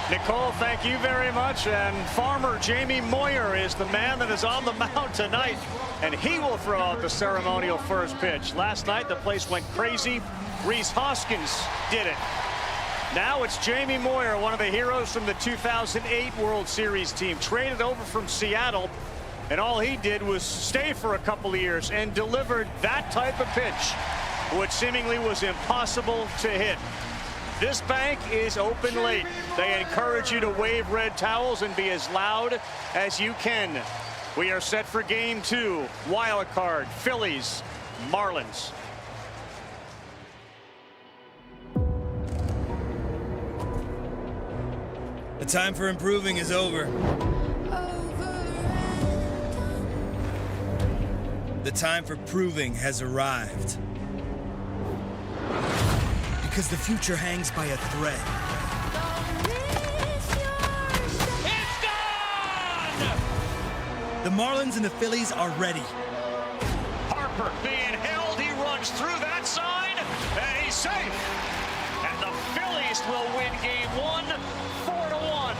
Nicole, thank you very much. And farmer Jamie Moyer is the man that is on the mound tonight, and he will throw out the ceremonial first pitch. Last night, the place went crazy. Rhys Hoskins did it. Now it's Jamie Moyer, one of the heroes from the 2008 World Series team, traded over from Seattle, and all he did was stay for a couple of years and delivered that type of pitch, which seemingly was impossible to hit. This bank is open late. They encourage you to wave red towels and be as loud as you can. We are set for game 2. Wild card, Phillies, Marlins. The time for improving is over. The time for proving has arrived. Because the future hangs by a thread. It's gone! The Marlins and the Phillies are ready. Harper being held. He runs through that sign, and he's safe. And the Phillies will win game 1, 4-1.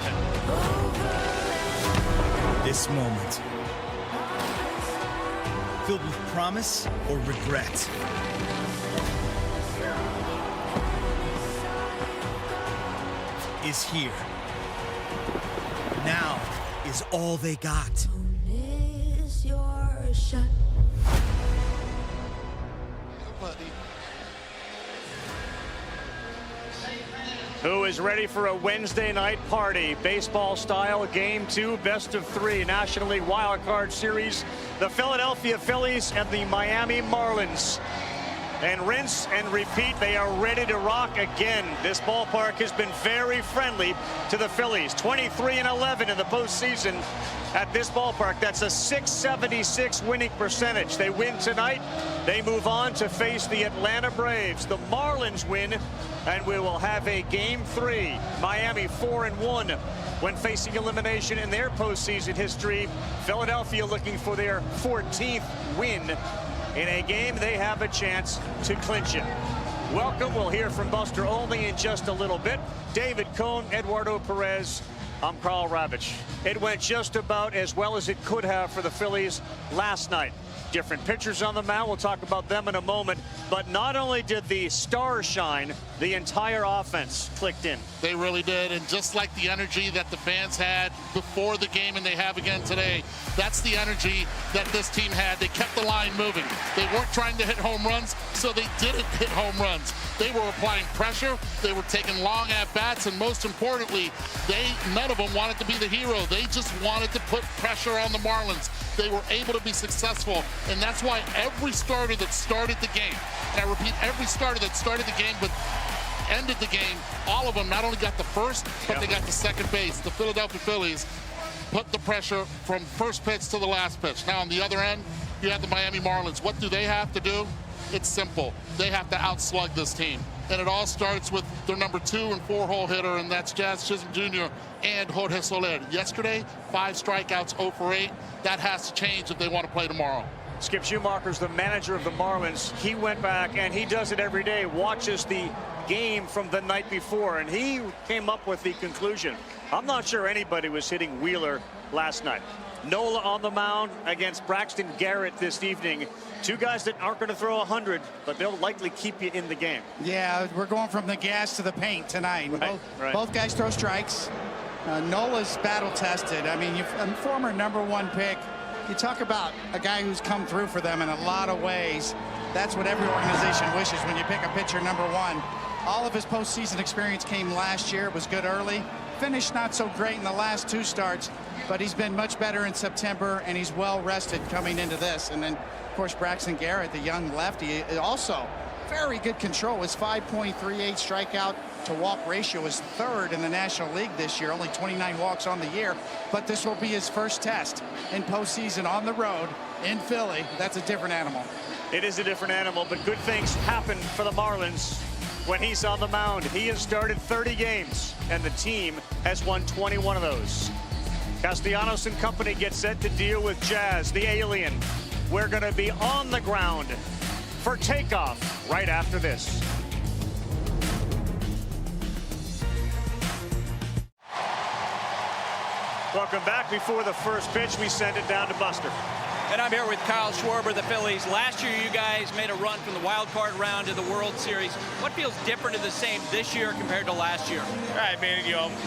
This moment, filled with promise or regret. Is here. Now is all they got. Miss your shot. Who is ready for a Wednesday night party? Baseball style, game 2, best of 3, National League Wild Card Series. The Philadelphia Phillies and the Miami Marlins. And rinse and repeat, they are ready to rock again. This ballpark has been very friendly to the Phillies. 23-11 in the postseason at this ballpark. That's a .676 winning percentage. They win tonight. They move on to face the Atlanta Braves. The Marlins win, and we will have a game 3. Miami 4-1 when facing elimination in their postseason history. Philadelphia looking for their 14th win. In a game they have a chance to clinch it. Welcome. We'll hear from Buster Olney in just a little bit. David Cohn, Eduardo Perez. I'm Carl Ravitch. It went just about as well as it could have for the Phillies last night. Different pitchers on the mound. We'll talk about them in a moment. But not only did the stars shine, the entire offense clicked in. They really did. And just like the energy that the fans had before the game and they have again today, that's the energy that this team had. They kept the line moving. They weren't trying to hit home runs, so they didn't hit home runs. They were applying pressure. They were taking long at-bats. And most importantly, none of them wanted to be the hero. They just wanted to put pressure on the Marlins. They were able to be successful. And that's why every starter that started the game, and I repeat, every starter that started the game but ended the game, all of them not only got the first, but they got the second base. The Philadelphia Phillies put the pressure from first pitch to the last pitch. Now on the other end, you have the Miami Marlins. What do they have to do? It's simple. They have to outslug this team. And it all starts with their number 2 and 4-hole hitter, and that's Jazz Chisholm Jr. and Jorge Soler. Yesterday, 5 strikeouts, 0 for 8. That has to change if they want to play tomorrow. Skip Schumacher's the manager of the Marlins. He went back, and he does it every day, watches the game from the night before, and he came up with the conclusion. I'm not sure anybody was hitting Wheeler last night. Nola on the mound against Braxton Garrett this evening. 2 guys that aren't going to throw 100, but they'll likely keep you in the game. Yeah, we're going from the gas to the paint tonight. Right. Both guys throw strikes. Nola's battle tested. I mean, a former #1 pick. You talk about a guy who's come through for them in a lot of ways. That's what every organization wishes when you pick a pitcher #1. All of his postseason experience came last year. It was good early. Finished not so great in the last 2 starts, but he's been much better in September, and he's well rested coming into this. And then, of course, Braxton Garrett, the young lefty, also very good control. His 5.38 strikeout to walk ratio is 3rd in the National League this year, only 29 walks on the year. But this will be his first test in postseason on the road in Philly. That's a different animal. It is a different animal, but good things happen for the Marlins when he's on the mound. He has started 30 games, and the team has won 21 of those. Castellanos and company get set to deal with Jazz, the alien. We're going to be on the ground for takeoff right after this. Welcome back. Before the first pitch, we send it down to Buster. And I'm here with Kyle Schwarber, the Phillies. Last year, you guys made a run from the wild card round to the World Series. What feels different or the same this year compared to last year? I mean, I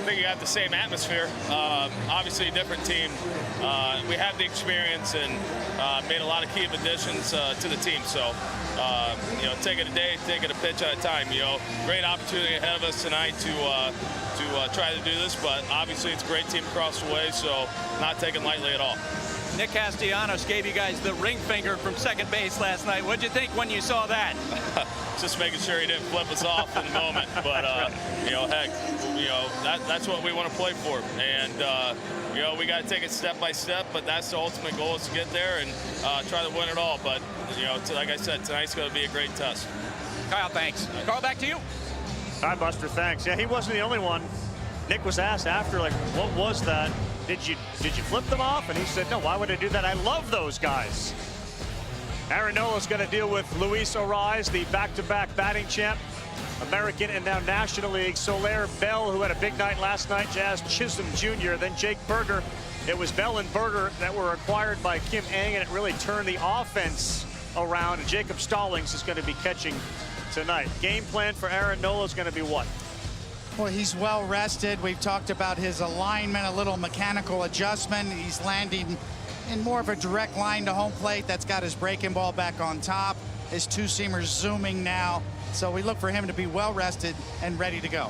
think you have the same atmosphere. Obviously, a different team. We have the experience and made a lot of key additions to the team. So, take it a day, take it a pitch at a time. Great opportunity ahead of us tonight to try to do this. But obviously, it's a great team across the way, so not taken lightly at all. Nick Castellanos gave you guys the ring finger from second base last night. What'd you think when you saw that? Just making sure he didn't flip us off in the moment. But, heck, that's what we want to play for. And, we got to take it step by step, but that's the ultimate goal is to get there and try to win it all. But, like I said, tonight's going to be a great test. Kyle, thanks. Carl, back to you. Hi, Buster, thanks. Yeah, he wasn't the only one. Nick was asked after, like, what was that? Did you flip them off? And he said, no, why would I do that? I love those guys. Aaron Nola's going to deal with Luis Ariz, the back-to-back batting champ, American and now National League. Soler, Bell, who had a big night last night, Jazz Chisholm Jr., then Jake Berger. It was Bell and Berger that were acquired by Kim Ng, and it really turned the offense around. And Jacob Stallings is going to be catching tonight. Game plan for Aaron Nola is going to be what? Well, he's well rested. We've talked about his alignment, a little mechanical adjustment. He's landing in more of a direct line to home plate. That's got his breaking ball back on top. His two-seamer's zooming now. So we look for him to be well rested and ready to go.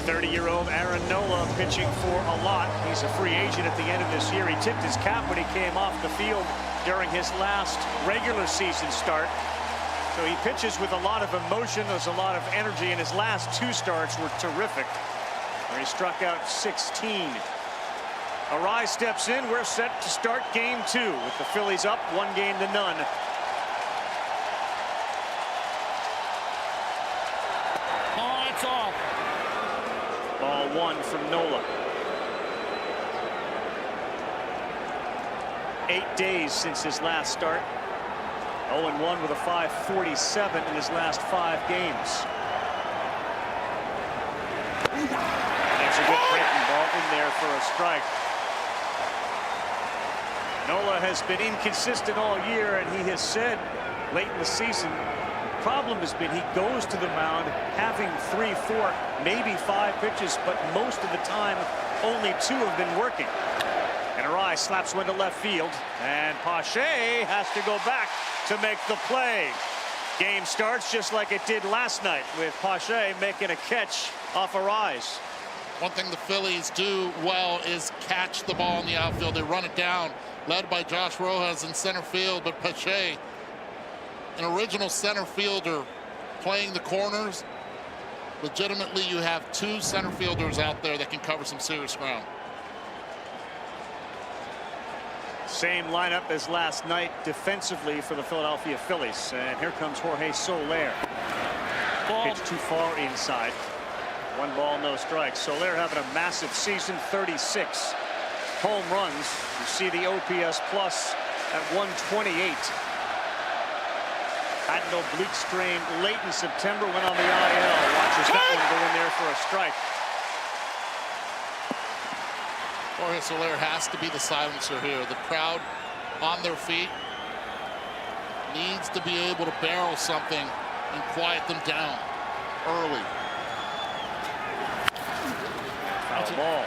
30-year-old Aaron Nola pitching for a lot. He's a free agent at the end of this year. He tipped his cap when he came off the field during his last regular season start. So he pitches with a lot of emotion. There's a lot of energy, and his last two starts were terrific, where he struck out 16. Ariz steps in. We're set to start game two with the Phillies up 1-0. Oh, it's off. Ball one from Nola. 8 days since his last start. 0-1 with a .547 in his last 5 games. There's a good breaking ball in there for a strike. Nola has been inconsistent all year, and he has said late in the season, the problem has been he goes to the mound having 3, 4, maybe 5 pitches, but most of the time only 2 have been working. And Ariz slaps one to left field, and Pache has to go back to make the play. Game starts just like it did last night, with Pache making a catch off Ariz. One thing the Phillies do well is catch the ball in the outfield. They run it down, led by Josh Rojas in center field, but Pache, an original center fielder, playing the corners. Legitimately, you have 2 center fielders out there that can cover some serious ground. Same lineup as last night defensively for the Philadelphia Phillies. And here comes Jorge Soler. Pitch too far inside. 1 ball, no strikes. Soler having a massive season, 36 home runs. You see the OPS plus at 128. Had an oblique strain late in September, went on the IL. Watches that one go in there for a strike. Jorge Soler has to be the silencer here. The crowd on their feet needs to be able to barrel something and quiet them down early. Foul ball.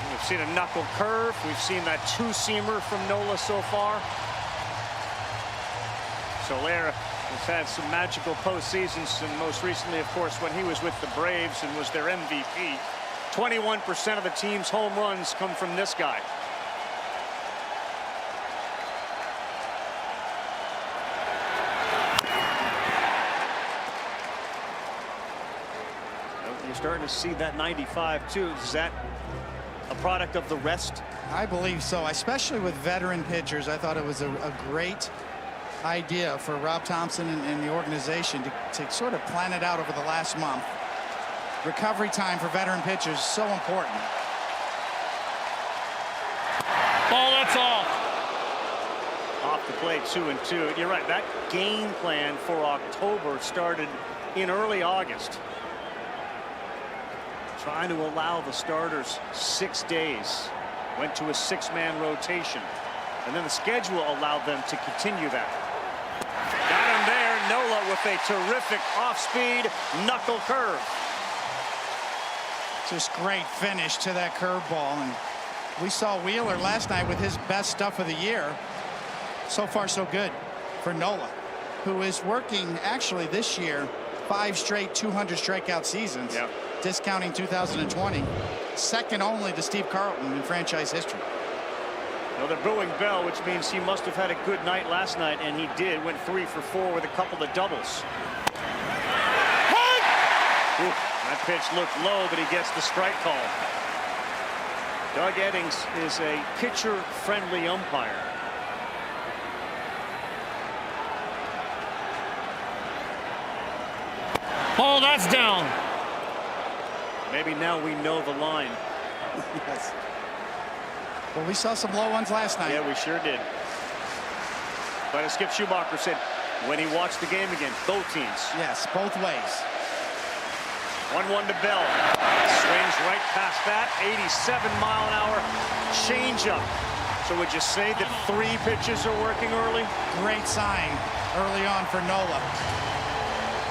We've seen a knuckle curve. We've seen that two-seamer from Nola so far. Soler has had some magical postseasons, and most recently, of course, when he was with the Braves and was their MVP. 21% of the team's home runs come from this guy. You're starting to see that 95 too. Is that a product of the rest? I believe so, especially with veteran pitchers. I thought it was a great idea for Rob Thompson and the organization to sort of plan it out over the last month. Recovery time for veteran pitchers is so important. Oh, that's off. Off the plate, 2-2. You're right, that game plan for October started in early August. trying to allow the starters 6 days. Went to a 6-man rotation. And then the schedule allowed them to continue that. Got him there. Nola with a terrific off-speed knuckle curve. Just great finish to that curveball. And we saw Wheeler last night with his best stuff of the year. So far, so good for Nola, who is working actually this year 5 straight 200 strikeout seasons, discounting 2020. Second only to Steve Carlton in franchise history. Well, they're booing Bell, which means he must have had a good night last night, and he did. Went 3 for 4 with a couple of doubles. Ooh, that pitch looked low, but he gets the strike call. Doug Eddings is a pitcher-friendly umpire. Oh, that's down. Maybe now we know the line. Yes. Well, we saw some low ones last night. Yeah, we sure did. But as Skip Schumacher said when he watched the game again, both teams. Yes, both ways. 1-1 to Bell. Swings right past that. 87-mile-an-hour changeup. So would you say that 3 pitches are working early? Great sign early on for Nola.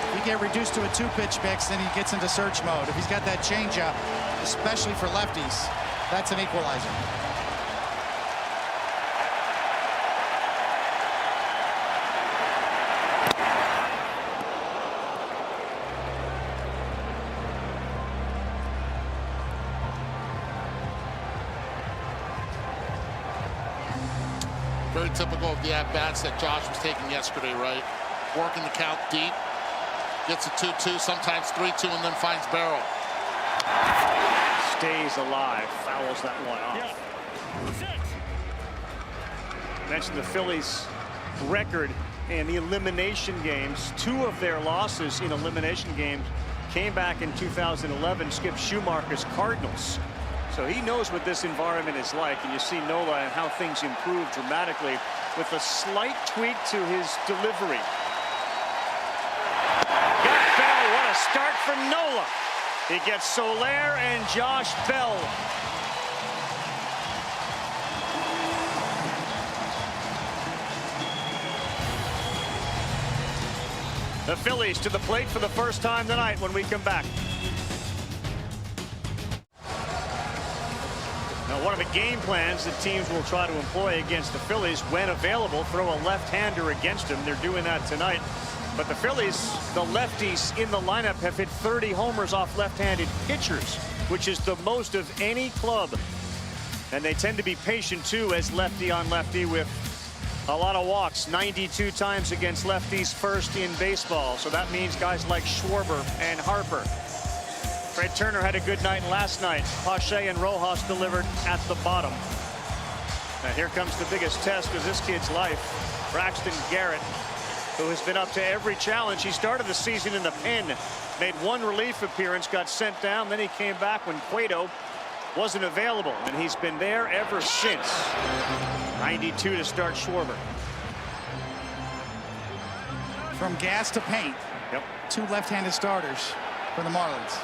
If you get reduced to a 2-pitch mix, then he gets into search mode. If he's got that changeup, especially for lefties, that's an equalizer. Very typical of the at-bats that Josh was taking yesterday, right? Working the count deep. Gets a 2-2, sometimes 3-2, and then finds barrel. Stays alive. Fouls that one off. Mentioned the Phillies' record in the elimination games. 2 of their losses in elimination games came back in 2011. Skip Schumacher's Cardinals. So he knows what this environment is like, and you see Nola and how things improve dramatically with a slight tweak to his delivery. Got Bell. What a start for Nola. He gets Soler and Josh Bell. The Phillies to the plate for the first time tonight when we come back. Now, one of the game plans that teams will try to employ against the Phillies, when available, throw a left-hander against them. They're doing that tonight. But the Phillies, the lefties in the lineup, have hit 30 homers off left-handed pitchers, which is the most of any club. And they tend to be patient, too, as lefty on lefty with a lot of walks. 92 times against lefties, first in baseball. So that means guys like Schwarber and Harper. Fred Turner had a good night last night. Pache and Rojas delivered at the bottom. Now here comes the biggest test of this kid's life. Braxton Garrett, who has been up to every challenge. He started the season in the pen, made 1 relief appearance, got sent down, then he came back when Cueto wasn't available, and he's been there ever since. 92 to start Schwarber. From gas to paint. Yep. 2 left-handed starters for the Marlins.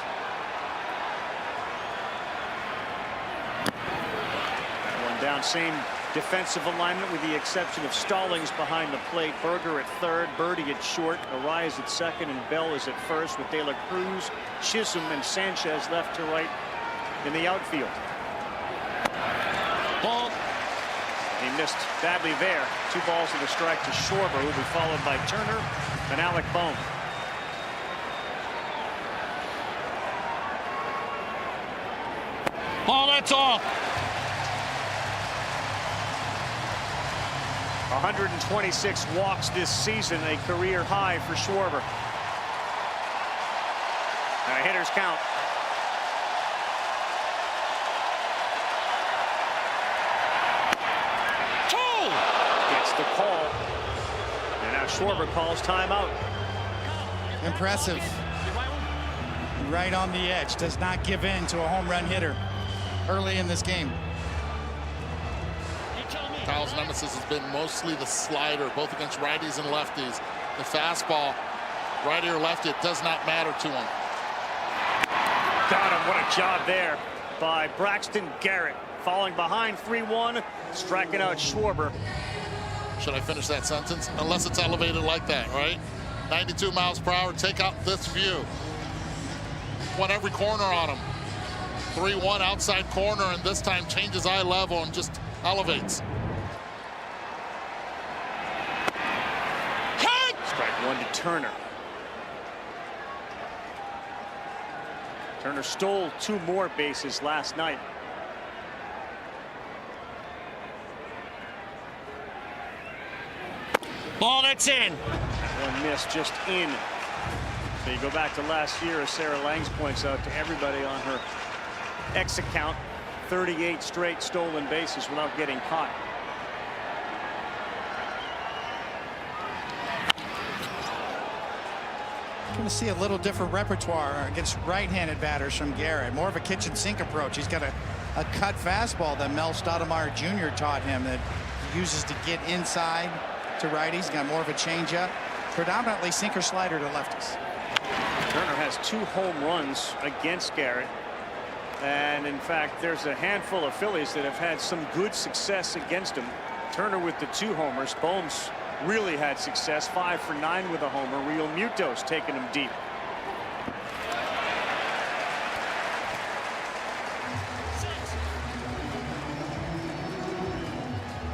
Down, same defensive alignment with the exception of Stallings behind the plate. Berger at third, Birdie at short, Arias at second, and Bell is at first with De La Cruz, Chisholm, and Sanchez left to right in the outfield. Ball. He missed badly there. 2 balls and a strike to Schwarber, who will be followed by Turner and Alec Bohm. Oh, that's off. 126 walks this season, a career high for Schwarber. Hitters count. Gets the call. And now Schwarber calls timeout. Impressive. Right on the edge. Does not give in to a home run hitter early in this game. Kyle's nemesis has been mostly the slider, both against righties and lefties. The fastball, righty or lefty, it does not matter to him. Got him. What a job there by Braxton Garrett. Falling behind 3-1, striking out Schwarber. Should I finish that sentence? Unless it's elevated like that, right? 92 miles per hour, take out this view. Want every corner on him. 3-1 outside corner, and this time changes eye level and just elevates. Strike one to Turner. Turner stole 2 more bases last night. Ball, that's in. One miss, just in. So you go back to last year, as Sarah Langs points out to everybody on her X account, 38 straight stolen bases without getting caught. Going to see a little different repertoire against right-handed batters from Garrett. More of a kitchen sink approach. He's got a cut fastball that Mel Stoudemire Jr. taught him that he uses to get inside to righties. Got more of a changeup. Predominantly sinker slider to lefties. Turner has 2 home runs against Garrett. And in fact, there's a handful of Phillies that have had some good success against him. Turner with the 2 homers. Bones really had success, 5 for 9 with a homer. Real Muto's taking him deep.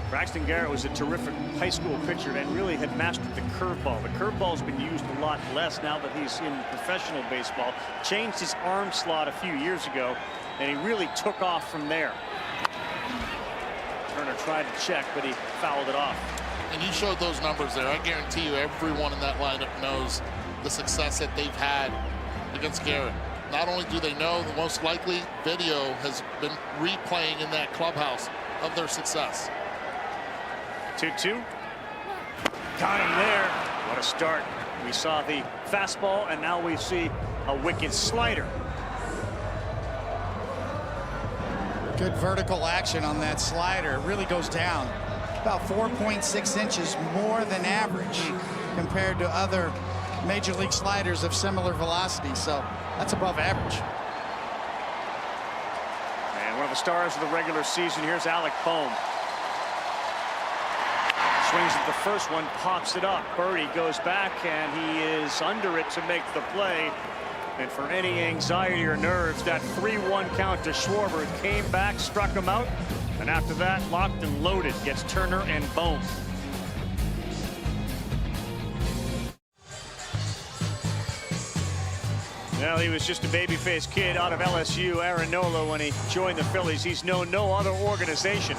Braxton Garrett was a terrific high school pitcher and really had mastered the curveball. The curveball's been used a lot less now that he's in professional baseball. Changed his arm slot a few years ago, and he really took off from there. Turner tried to check, but he fouled it off. And you showed those numbers there. I guarantee you everyone in that lineup knows the success that they've had against Garrett. Not only do they know, the most likely video has been replaying in that clubhouse of their success. 2-2. Got him there. What a start. We saw the fastball, and now we see a wicked slider. Good vertical action on that slider. It really goes down. About 4.6 inches more than average compared to other major league sliders of similar velocity. So that's above average. And one of the stars of the regular season, here's Alec Bohm. Swings at the first one, pops it up. Birdie goes back, and he is under it to make the play. And for any anxiety or nerves, that 3-1 count to Schwarber came back, struck him out. And after that, locked and loaded, gets Turner and Bohm. Well, he was just a baby-faced kid out of LSU, Aaron Nola, when he joined the Phillies. He's known no other organization.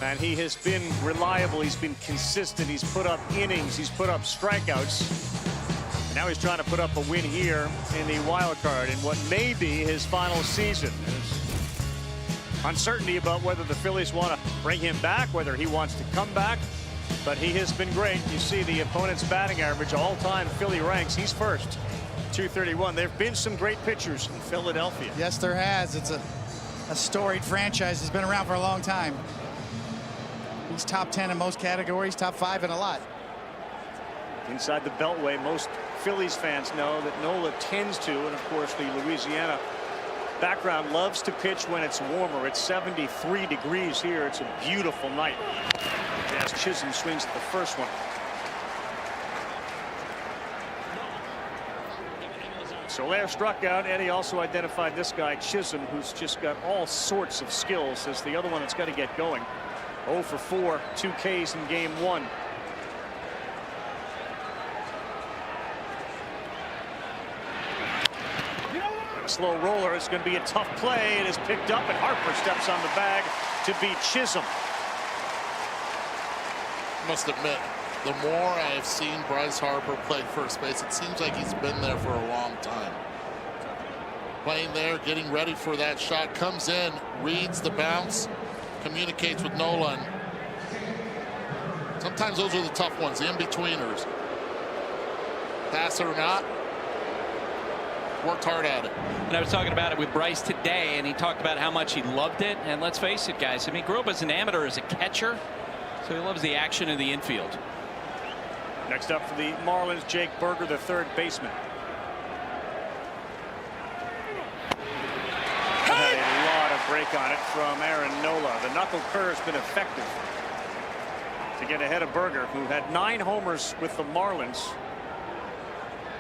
And he has been reliable. He's been consistent. He's put up innings. He's put up strikeouts. And now he's trying to put up a win here in the wild card in what may be his final season. There's uncertainty about whether the Phillies want to bring him back, whether he wants to come back. But he has been great. You see the opponent's batting average, all-time Philly ranks. He's first, 231. There have been some great pitchers in Philadelphia. Yes, there has. It's a storied franchise. It's been around for a long time. He's top 10 in most categories, top 5 in a lot. Inside the Beltway, most Phillies fans know that Nola tends to, and of course the Louisiana background loves to pitch when it's warmer. It's 73 degrees here. It's a beautiful night. As Chisholm swings at the first one. Soler struck out. Eddie also identified this guy, Chisholm, who's just got all sorts of skills, as the other one that's got to get going. 0 for 4, 2 Ks in game 1. A slow roller. It's going to be a tough play. It is picked up, and Harper steps on the bag to beat Chisholm. I must admit, the more I have seen Bryce Harper play first base, it seems like he's been there for a long time. Playing there, getting ready for that shot, comes in, reads the bounce, communicates with Nolan. Sometimes those are the tough ones, the in-betweeners. Pass it or not, worked hard at it. And I was talking about it with Bryce today, and he talked about how much he loved it. And let's face it, guys, I mean, he grew up as an amateur as a catcher, so he loves the action in the infield. Next up for the Marlins, Jake Berger, the third baseman. on it from Aaron Nola. The knuckle curve has been effective to get ahead of Berger, who had 9 homers with the Marlins,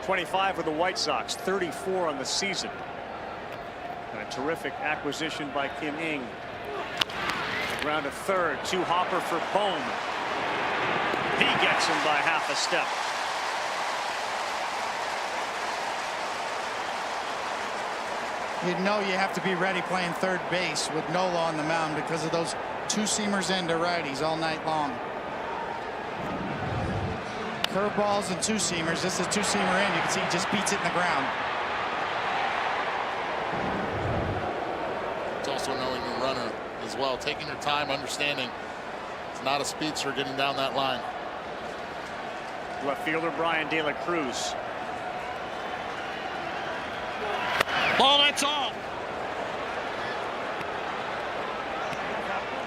25 with the White Sox, 34 on the season. And a terrific acquisition by Kim Ng. Ground to third, to Hopper for Bohm. He gets him by half a step. You know you have to be ready playing third base with Nola on the mound because of those 2-seamers into righties all night long. Curveballs and 2-seamers. This is 2-seamer in. You can see he just beats it in the ground. It's also knowing your runner as well, taking your time, understanding it's not a speedster getting down that line. Left fielder Brian De La Cruz. Oh, that's off.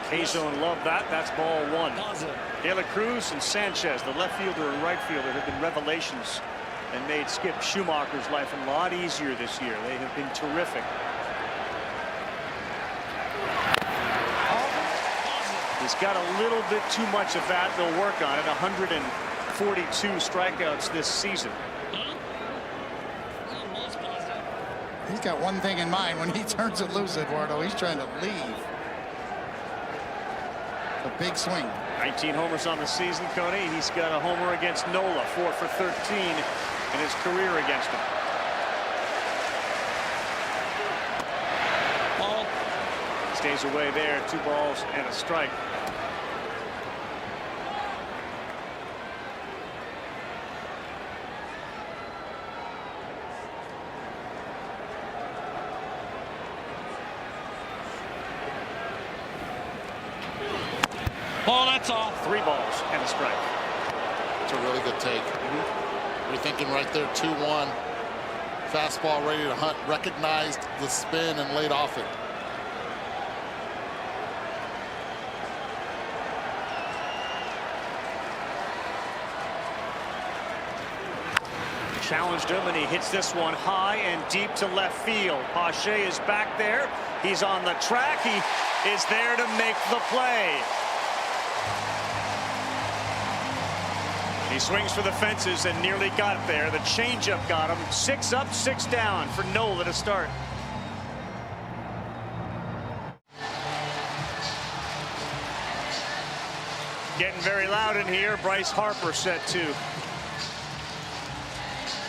K-Zone loved that. That's ball 1. De La Cruz and Sanchez, the left fielder and right fielder, have been revelations and made Skip Schumacher's life a lot easier this year. They have been terrific. He's got a little bit too much of that. They'll work on it. 142 strikeouts this season. He's got one thing in mind when he turns it loose, Eduardo. He's trying to leave. A big swing. 19 homers on the season, Cody. He's got a homer against Nola, 4 for 13 in his career against him. Ball. Stays away there. 2 balls and a strike. Oh, that's off. 3 balls and a strike. It's a really good take. You're thinking right there, 2-1. Fastball ready to hunt. Recognized the spin and laid off it. Challenged him, and he hits this one high and deep to left field. Pache is back there. He's on the track. He is there to make the play. He swings for the fences and nearly got there. The changeup got him. 6 up, 6 down for Nola to start. Getting very loud in here. Bryce Harper set 2.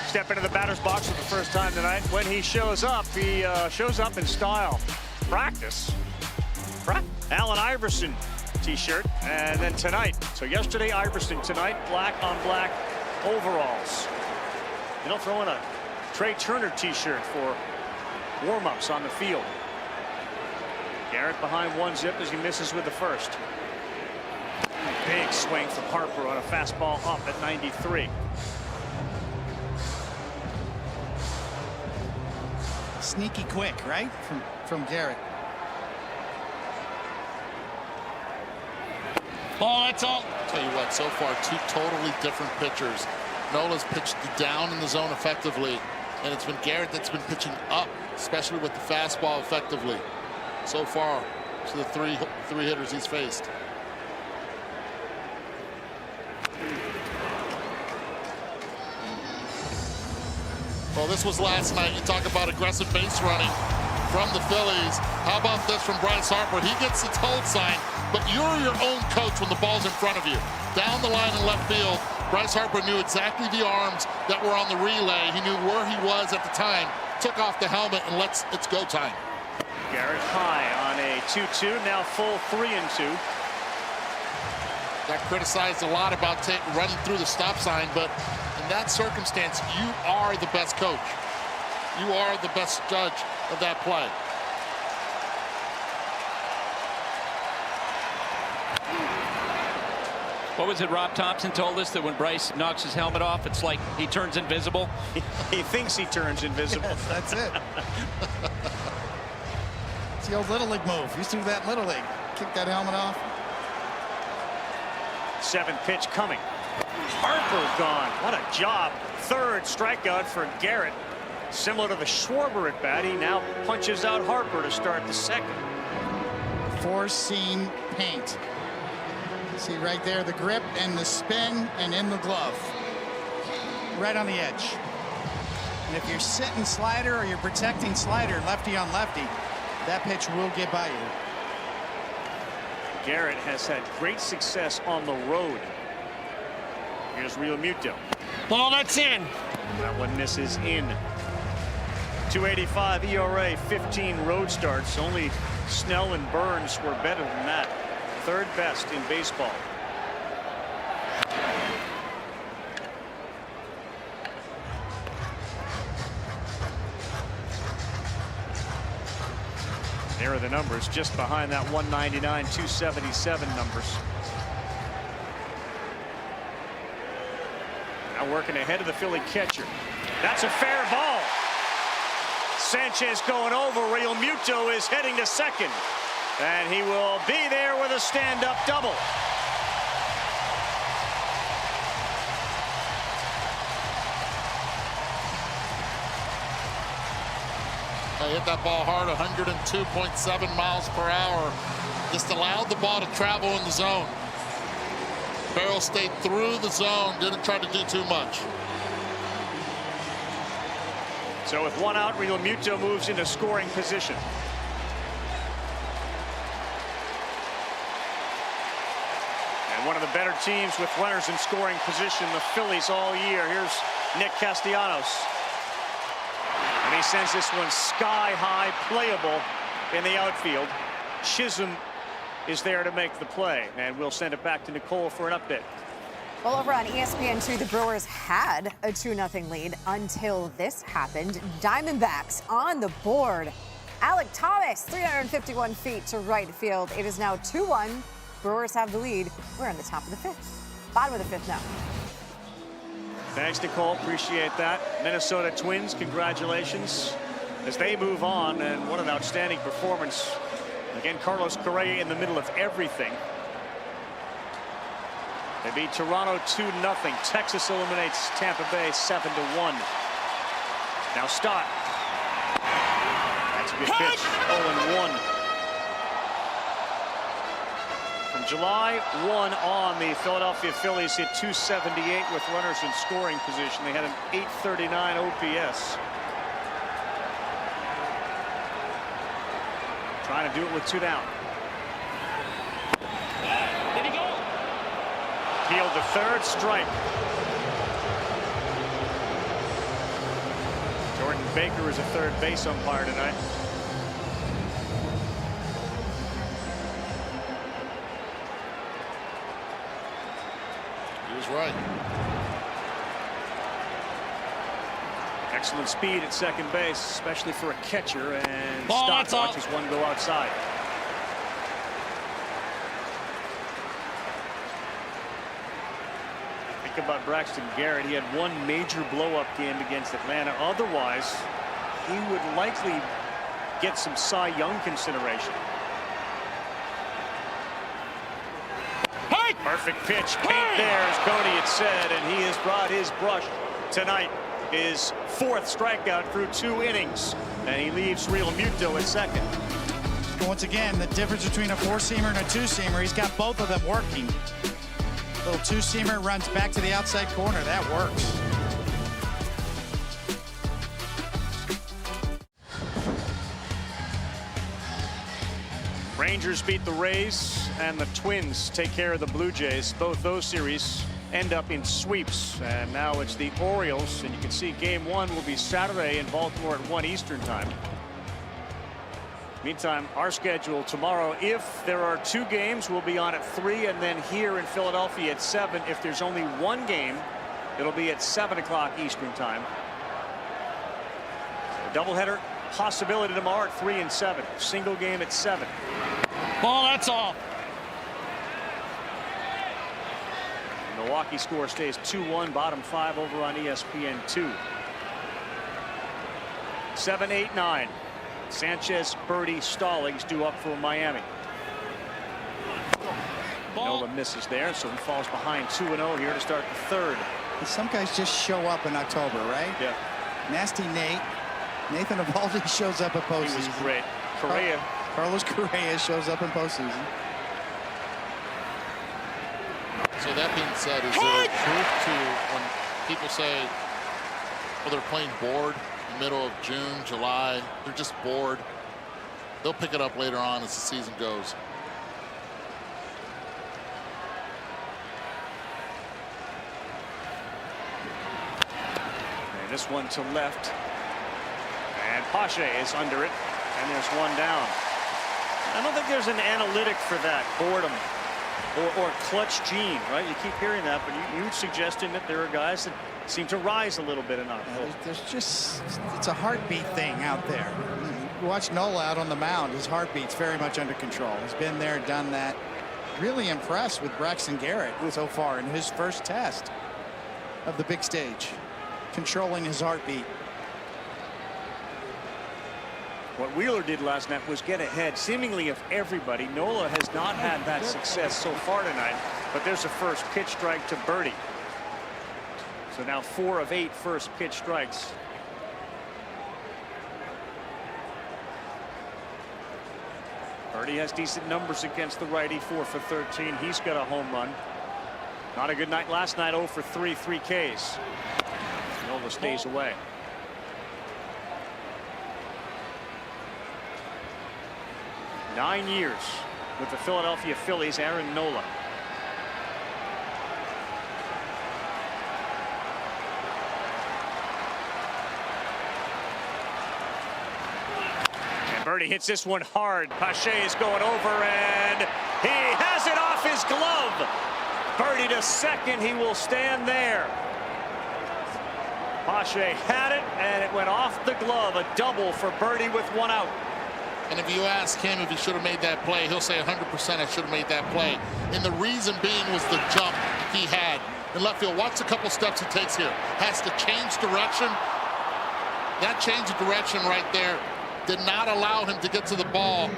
Step into the batter's box for the first time tonight. When he shows up in style. Practice. Allen Iverson t-shirt, and then tonight. So yesterday Iverson, tonight black on black overalls. You don't throw in a Trey Turner t-shirt for warm-ups on the field. Garrett behind 1-zip as he misses with the first. Big swing from Harper on a fastball up at 93. Sneaky quick, right? From Garrett. Oh, that's all. Tell you what, so far 2 totally different pitchers. Nola's pitched down in the zone effectively, and it's been Garrett that's been pitching up, especially with the fastball effectively. So far, to the three hitters he's faced. Well, this was last night. You talk about aggressive base running from the Phillies. How about this from Bryce Harper? He gets the hold sign, but you're your own coach when the ball's in front of you. Down the line in left field, Bryce Harper knew exactly the arms that were on the relay. He knew where he was at the time, took off the helmet, and it's go time. Garrett high on a 2-2, now full 3-2. Got criticized a lot about running through the stop sign, but in that circumstance, you are the best coach. You are the best judge of that play. What was it Rob Thompson told us, that when Bryce knocks his helmet off, it's like he turns invisible? He thinks he turns invisible. Yes, that's it. It's the old Little League move. Used to do that in Little League. Kick that helmet off. 7th pitch coming. Harper gone. What a job. 3rd strikeout for Garrett. Similar to the Schwarber at bat, he now punches out Harper to start the 2nd. four-seam paint. See right there, the grip and the spin and in the glove. Right on the edge. And if you're sitting slider or you're protecting slider, lefty on lefty, that pitch will get by you. Garrett has had great success on the road. Here's Real Muto. Ball, that's in. That one misses in. 2.85 ERA, 15 road starts. Only Snell and Burns were better than that. Third best in baseball. There are the numbers just behind that 199, 277 numbers. Now working ahead of the Philly catcher. That's a fair ball. Sanchez going over. Real Muto is heading to second. And he will be there with a stand-up double. They hit that ball hard, 102.7 miles per hour. Just allowed the ball to travel in the zone. Barrel stayed through the zone, didn't try to do too much. So with one out, Real Muto moves into scoring position. And one of the better teams with runners in scoring position, the Phillies all year. Here's Nick Castellanos. And he sends this one sky high, playable in the outfield. Chisholm is there to make the play, and we'll send it back to Nicole for an update. Well, over on ESPN2, the Brewers had a 2-0 lead until this happened. Diamondbacks on the board. Alec Thomas, 351 feet to right field. It is now 2-1. Brewers have the lead. We're in the top of the fifth. Bottom of the fifth now. Thanks, Nicole. Appreciate that. Minnesota Twins, congratulations as they move on. And what an outstanding performance. Again, Carlos Correa in the middle of everything. They beat Toronto 2-0. Texas eliminates Tampa Bay 7-1. Now Stott. That's a good pitch. 0-1. From July 1 on, the Philadelphia Phillies hit .278 with runners in scoring position. They had an .839 OPS. Trying to do it with 2 down. Did he go? Peeled to third, strike. Jordan Baker is a third base umpire tonight. He was right. Excellent speed at second base, especially for a catcher, and Ball, Stott that's all. watches one go outside. Think about Braxton Garrett. He had one major blow-up game against Atlanta. Otherwise, he would likely get some Cy Young consideration. Hey! Perfect pitch. Paint there, as Cody had said, and he has brought his brush tonight. His 4th strikeout through 2 innings, and he leaves Real Muto at second. Once again, the difference between a 4-seamer and a 2-seamer, he's got both of them working. Little 2-seamer runs back to the outside corner. That works. Rangers beat the Rays, and the Twins take care of the Blue Jays. Both those series end up in sweeps, and now it's the Orioles, and you can see game 1 will be Saturday in Baltimore at 1 Eastern time. Meantime, our schedule tomorrow, if there are 2 games, we'll be on at 3, and then here in Philadelphia at 7. If there's only 1 game, it'll be at 7 o'clock Eastern time. So doubleheader possibility tomorrow at 3 and 7. Single game at 7. Ball, that's all. Milwaukee score stays 2-1, bottom 5 over on ESPN2. 7, 8, 9. Sanchez, Birdie, Stallings due up for Miami. Ball. Nola misses there, so he falls behind 2-0 here to start the 3rd. Some guys just show up in October, right? Yeah, Nasty Nate. Nathan Eovaldi shows up at he postseason. was great. Correa Carlos Correa shows up in postseason. So that being said, is there a truth to when people say, well, they're playing bored in the middle of June, July, they're just bored. They'll pick it up later on as the season goes. And this one to left. And Pache is under it. And there's one down. I don't think there's an analytic for that, boredom or clutch gene, right? You keep hearing that, but you suggesting that there are guys that seem to rise a little bit in October. There's just, it's a heartbeat thing out there. You watch Nola out on the mound. His heartbeat's very much under control. He's been there, done that. Really impressed with Braxton Garrett so far in his first test of the big stage, controlling his heartbeat. What Wheeler did last night was get ahead seemingly of everybody. Nola has not had that success so far tonight, but there's a first pitch strike to Birdie. So now 4 of 8 first pitch strikes. Birdie has decent numbers against the righty, 4 for 13. He's got a home run. Not a good night last night, 0 for 3, 3 Ks. Nola stays away. Nine years with the Philadelphia Phillies, Aaron Nola. And Birdie hits this one hard. Pache is going over, and he has it off his glove. Birdie to second. He will stand there. Pache had it, and it went off the glove. A double for Birdie with 1 out. And if you ask him if he should have made that play, he'll say 100% I should have made that play. And the reason being was the jump he had in left field. Watch the couple steps he takes here. Has to change direction. That change of direction right there did not allow him to get to the ball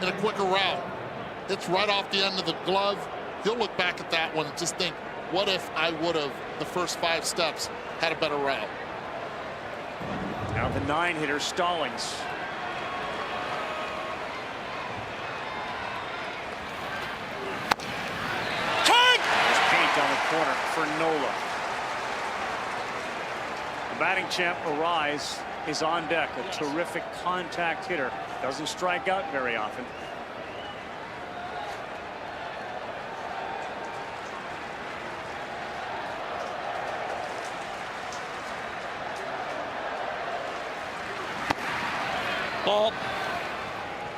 in a quicker route. It's right off the end of the glove. He'll look back at that one and just think, what if I would have, the first 5 steps, had a better route? Now the 9-hitter, Stallings. On the corner for Nola. The batting champ Arise is on deck. A terrific contact hitter. Doesn't strike out very often. Ball.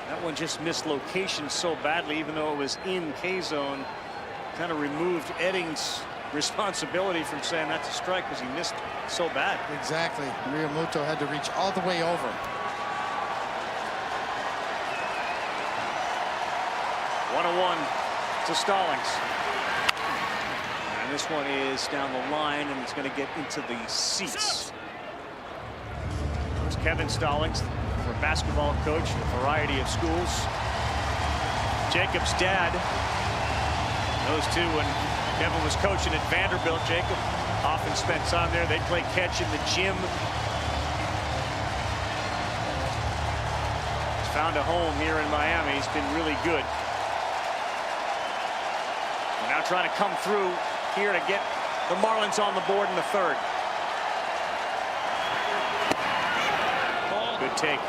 That one just missed location so badly, even though it was in K zone. Kind of removed Edding's responsibility from saying that's a strike because he missed so bad. Exactly. Realmuto had to reach all the way over. 1-1 to Stallings. And this one is down the line, and it's going to get into the seats. It's Kevin Stallings, former basketball coach at a variety of schools. Jacob's dad. Those two, when Kevin was coaching at Vanderbilt, Jacob often spent time there. They'd play catch in the gym. He's found a home here in Miami. He's been really good. We're now trying to come through here to get the Marlins on the board in the 3rd. Good take.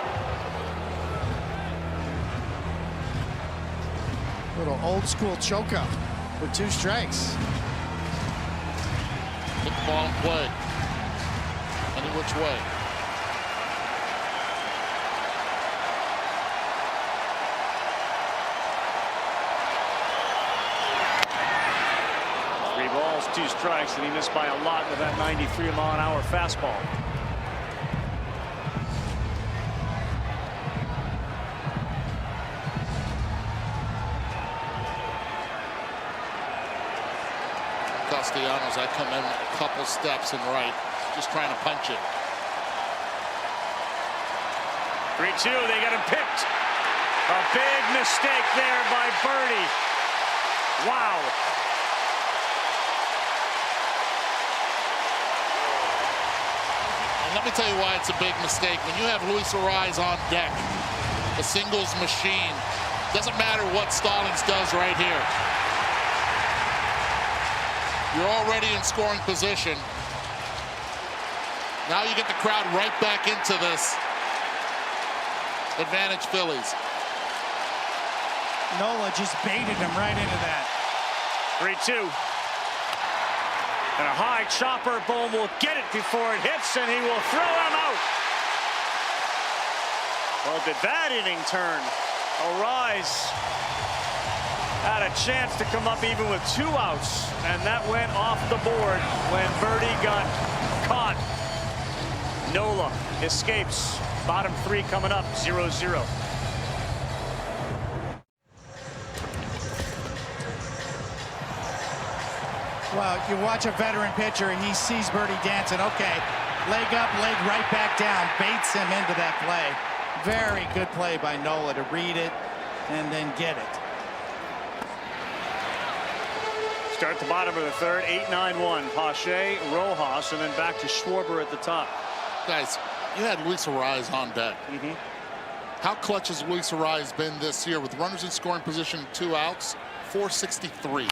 Little old school choke-up with 2 strikes. Put the ball in play. Any which way. Three balls, 2 strikes, and he missed by a lot with that 93-mile-an-hour fastball. Castellanos, I come in a couple steps and right, just trying to punch it. 3-2, they got him picked. A big mistake there by Birdie. Wow. And let me tell you why it's a big mistake. When you have Luis Arise on deck, a singles machine. Doesn't matter what Stallings does right here. You're already in scoring position. Now you get the crowd right back into this. Advantage Phillies. Nola just baited him right into that. 3-2. And a high chopper. Bohm will get it before it hits, and he will throw him out. Well, did that inning turn? Arise had a chance to come up even with 2 outs, and that went off the board when Birdie got caught. Nola escapes. Bottom 3 coming up, 0-0. Well, you watch a veteran pitcher, and he sees Birdie dancing. Okay, leg up, leg right back down. Baits him into that play. Very good play by Nola to read it and then get it. Start the bottom of the third, 8-9-1. Pache, Rojas, and then back to Schwarber at the top. Guys, you had Luis Arraez on deck. How clutch has Luis Arraez been this year with runners in scoring position, 2 outs, 463.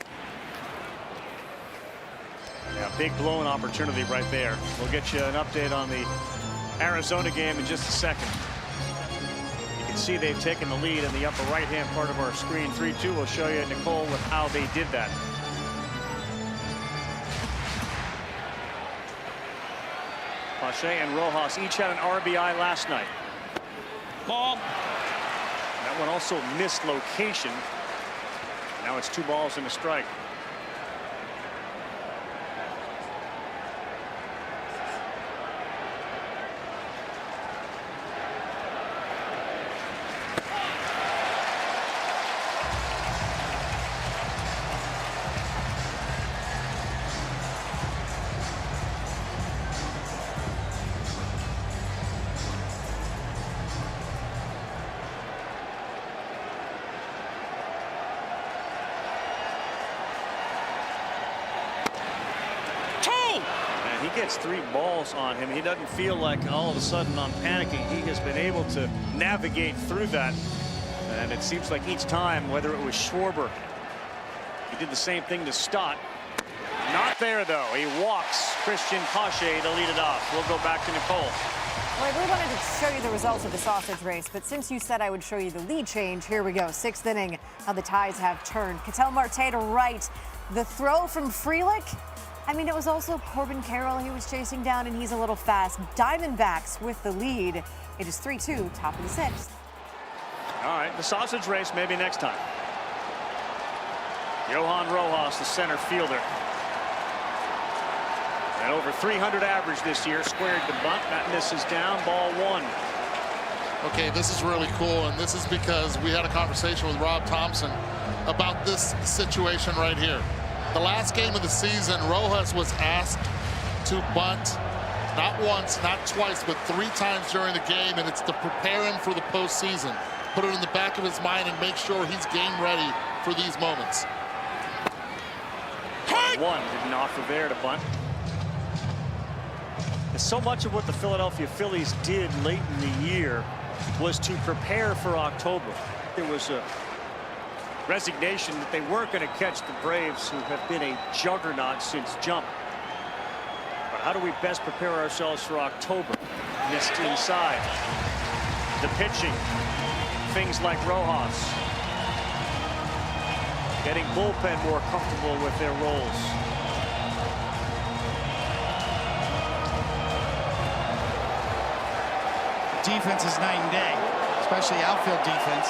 Yeah, big blown opportunity right there. We'll get you an update on the Arizona game in just a second. You can see they've taken the lead in the upper right-hand part of our screen. 3-2. We'll show you, Nicole, with how they did that. Pache and Rojas each had an RBI last night. Ball. That one also missed location. Now it's 2 balls and a strike. He gets 3 balls on him. He doesn't feel like all of a sudden I'm panicking. He has been able to navigate through that. And it seems like each time, whether it was Schwarber, he did the same thing to Stott. Not there, though. He walks Christian Pache to lead it off. We'll go back to Nicole. Well, I really wanted to show you the results of the sausage race, but since you said I would show you the lead change, here we go. 6th inning, how the ties have turned. Ketel Marte to right. The throw from Frelick. I mean, it was also Corbin Carroll he was chasing down, and he's a little fast. Diamondbacks with the lead. It is 3-2, top of the 6th. All right, the sausage race maybe next time. Johan Rojas, the center fielder. And over 300 average this year, squared the bunt. That misses down, ball 1. Okay, this is really cool, and this is because we had a conversation with Rob Thompson about this situation right here. The last game of the season, Rojas was asked to bunt not once, not twice, but 3 times during the game, and it's to prepare him for the postseason. Put it in the back of his mind and make sure he's game ready for these moments. 1 didn't offer there to bunt. And so much of what the Philadelphia Phillies did late in the year was to prepare for October. There was a resignation that they weren't going to catch the Braves, who have been a juggernaut since jump. But how do we best prepare ourselves for October? Missed inside. The pitching, things like Rojas. Getting bullpen more comfortable with their roles. Defense is night and day, especially outfield defense.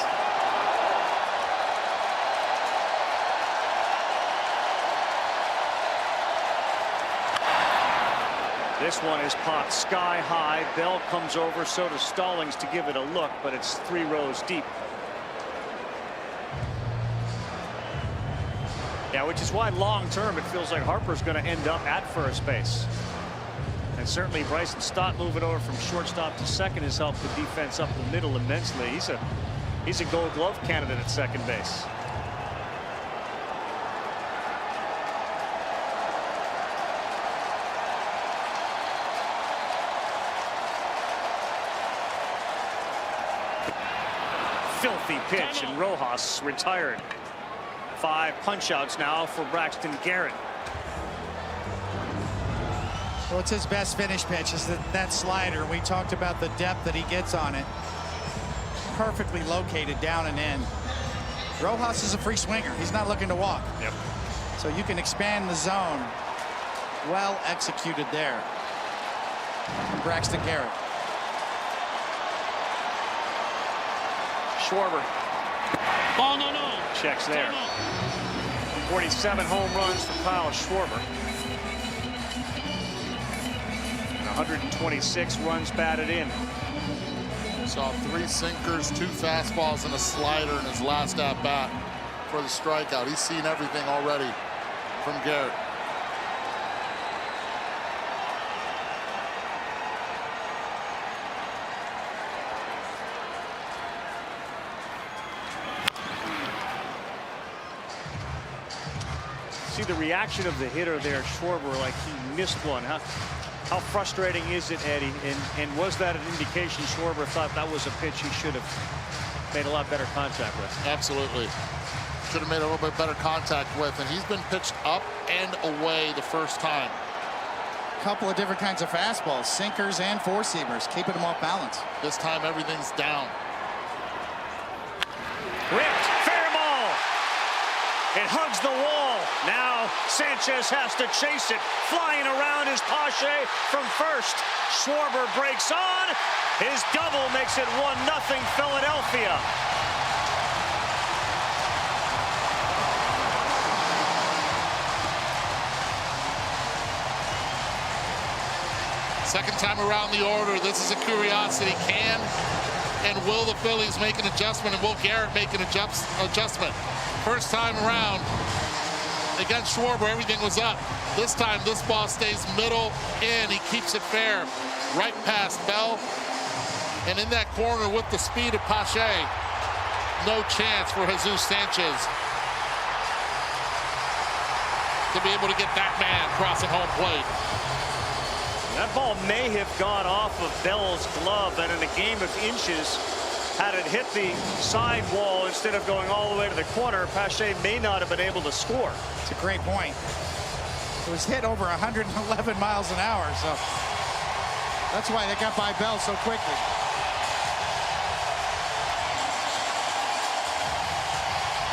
This one is popped sky high. Bell comes over, so does Stallings to give it a look, but it's 3 rows deep. Yeah, which is why long term it feels like Harper's going to end up at first base. And certainly Bryson Stott moving over from shortstop to second has helped the defense up the middle immensely. He's a Gold Glove candidate at second base. filthy pitch, and Rojas retired. 5 punch-outs now for Braxton Garrett. Well, it's his best finish pitch, is that slider. We talked about the depth that he gets on it. Perfectly located down and in. Rojas is a free swinger. He's not looking to walk. Yep. So you can expand the zone. Well executed there. Braxton Garrett. Schwarber Ball, no. checks there. 47 home runs for Kyle Schwarber. And 126 runs batted in. Saw 3 sinkers, 2 fastballs, and a slider in his last at-bat for the strikeout. He's seen everything already from Garrett. See the reaction of the hitter there, Schwarber, like he missed one. How frustrating is it, Eddie? And was that an indication Schwarber thought that was a pitch he should have made a lot better contact with? Absolutely. Should have made a little bit better contact with, and he's been pitched up and away the first time. Couple of different kinds of fastballs, sinkers and four-seamers, keeping them off balance. This time everything's down. Ripped, fair ball. It hugs the wall. Now Sanchez has to chase it. Flying around is Pache from first. Schwarber breaks on. His double makes it 1-0 Philadelphia. Second time around the order, this is a curiosity. Can and will the Phillies make an adjustment, and will Garrett make an adjustment? First time around against Schwarber, everything was up. This time, this ball stays middle in. He keeps it fair. Right past Bell. And in that corner with the speed of Pache, no chance for Jesus Sanchez to be able to get that man crossing home plate. That ball may have gone off of Bell's glove, and in a game of inches, had it hit the side wall instead of going all the way to the corner, Pache may not have been able to score. It's a great point. It was hit over 111 miles an hour, so that's why they got by Bell so quickly.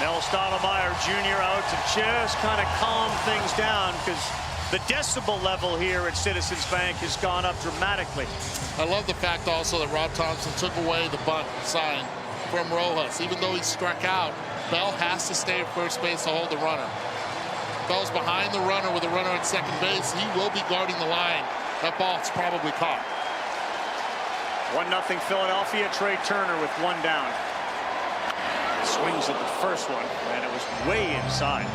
Mel Stottlemyre Jr. out to just kind of calm things down, because the decibel level here at Citizens Bank has gone up dramatically. I love the fact also that Rob Thompson took away the bunt sign from Rojas. Even though he struck out, Bell has to stay at first base to hold the runner. Bell's behind the runner with a runner at second base. He will be guarding the line. That ball's probably caught. 1-0 Philadelphia. Trey Turner with 1 down. Swings at the first one, and it was way inside.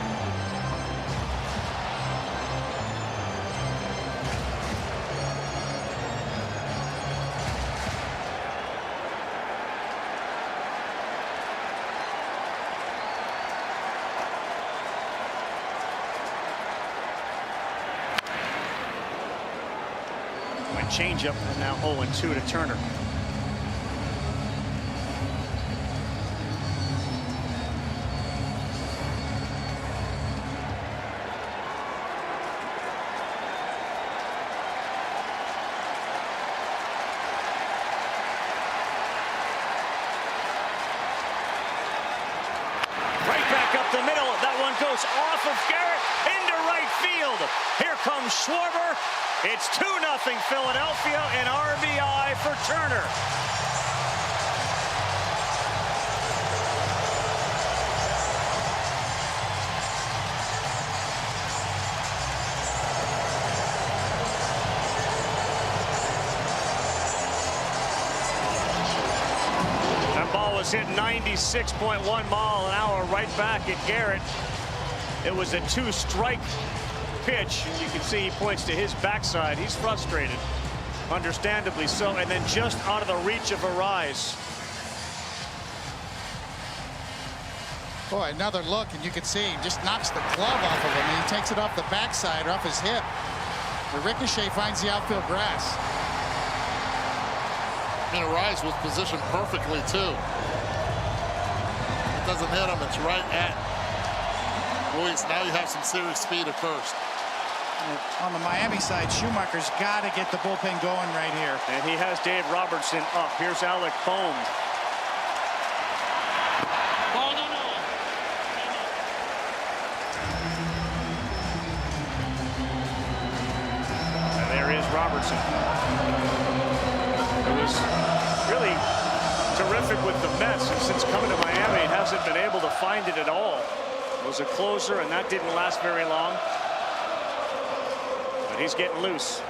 Changeup, and now 0-2 to Turner. Right back up the middle. That one goes off of Garrett into right field. Here comes Schwarber. It's 2-0 Philadelphia, and RBI for Turner. That ball was hit 96.1 mile an hour right back at Garrett. It was a 2-strike pitch. You can see he points to his backside. He's frustrated, understandably so, and then just out of the reach of a rise. Boy, another look, and you can see he just knocks the glove off of him, and he takes it off the backside or off his hip. The ricochet finds the outfield grass. And Arise was positioned perfectly too. that doesn't hit him. It's right at Luis. Now you have some serious speed at first. On the Miami side, Schumacher's got to get the bullpen going right here. And he has Dave Robertson up. Here's Alec Bohm. Oh, no, no. And there is Robertson. It was really terrific with the Mets, and since coming to Miami, he hasn't been able to find it at all. It was a closer, and that didn't last very long. But he's getting loose.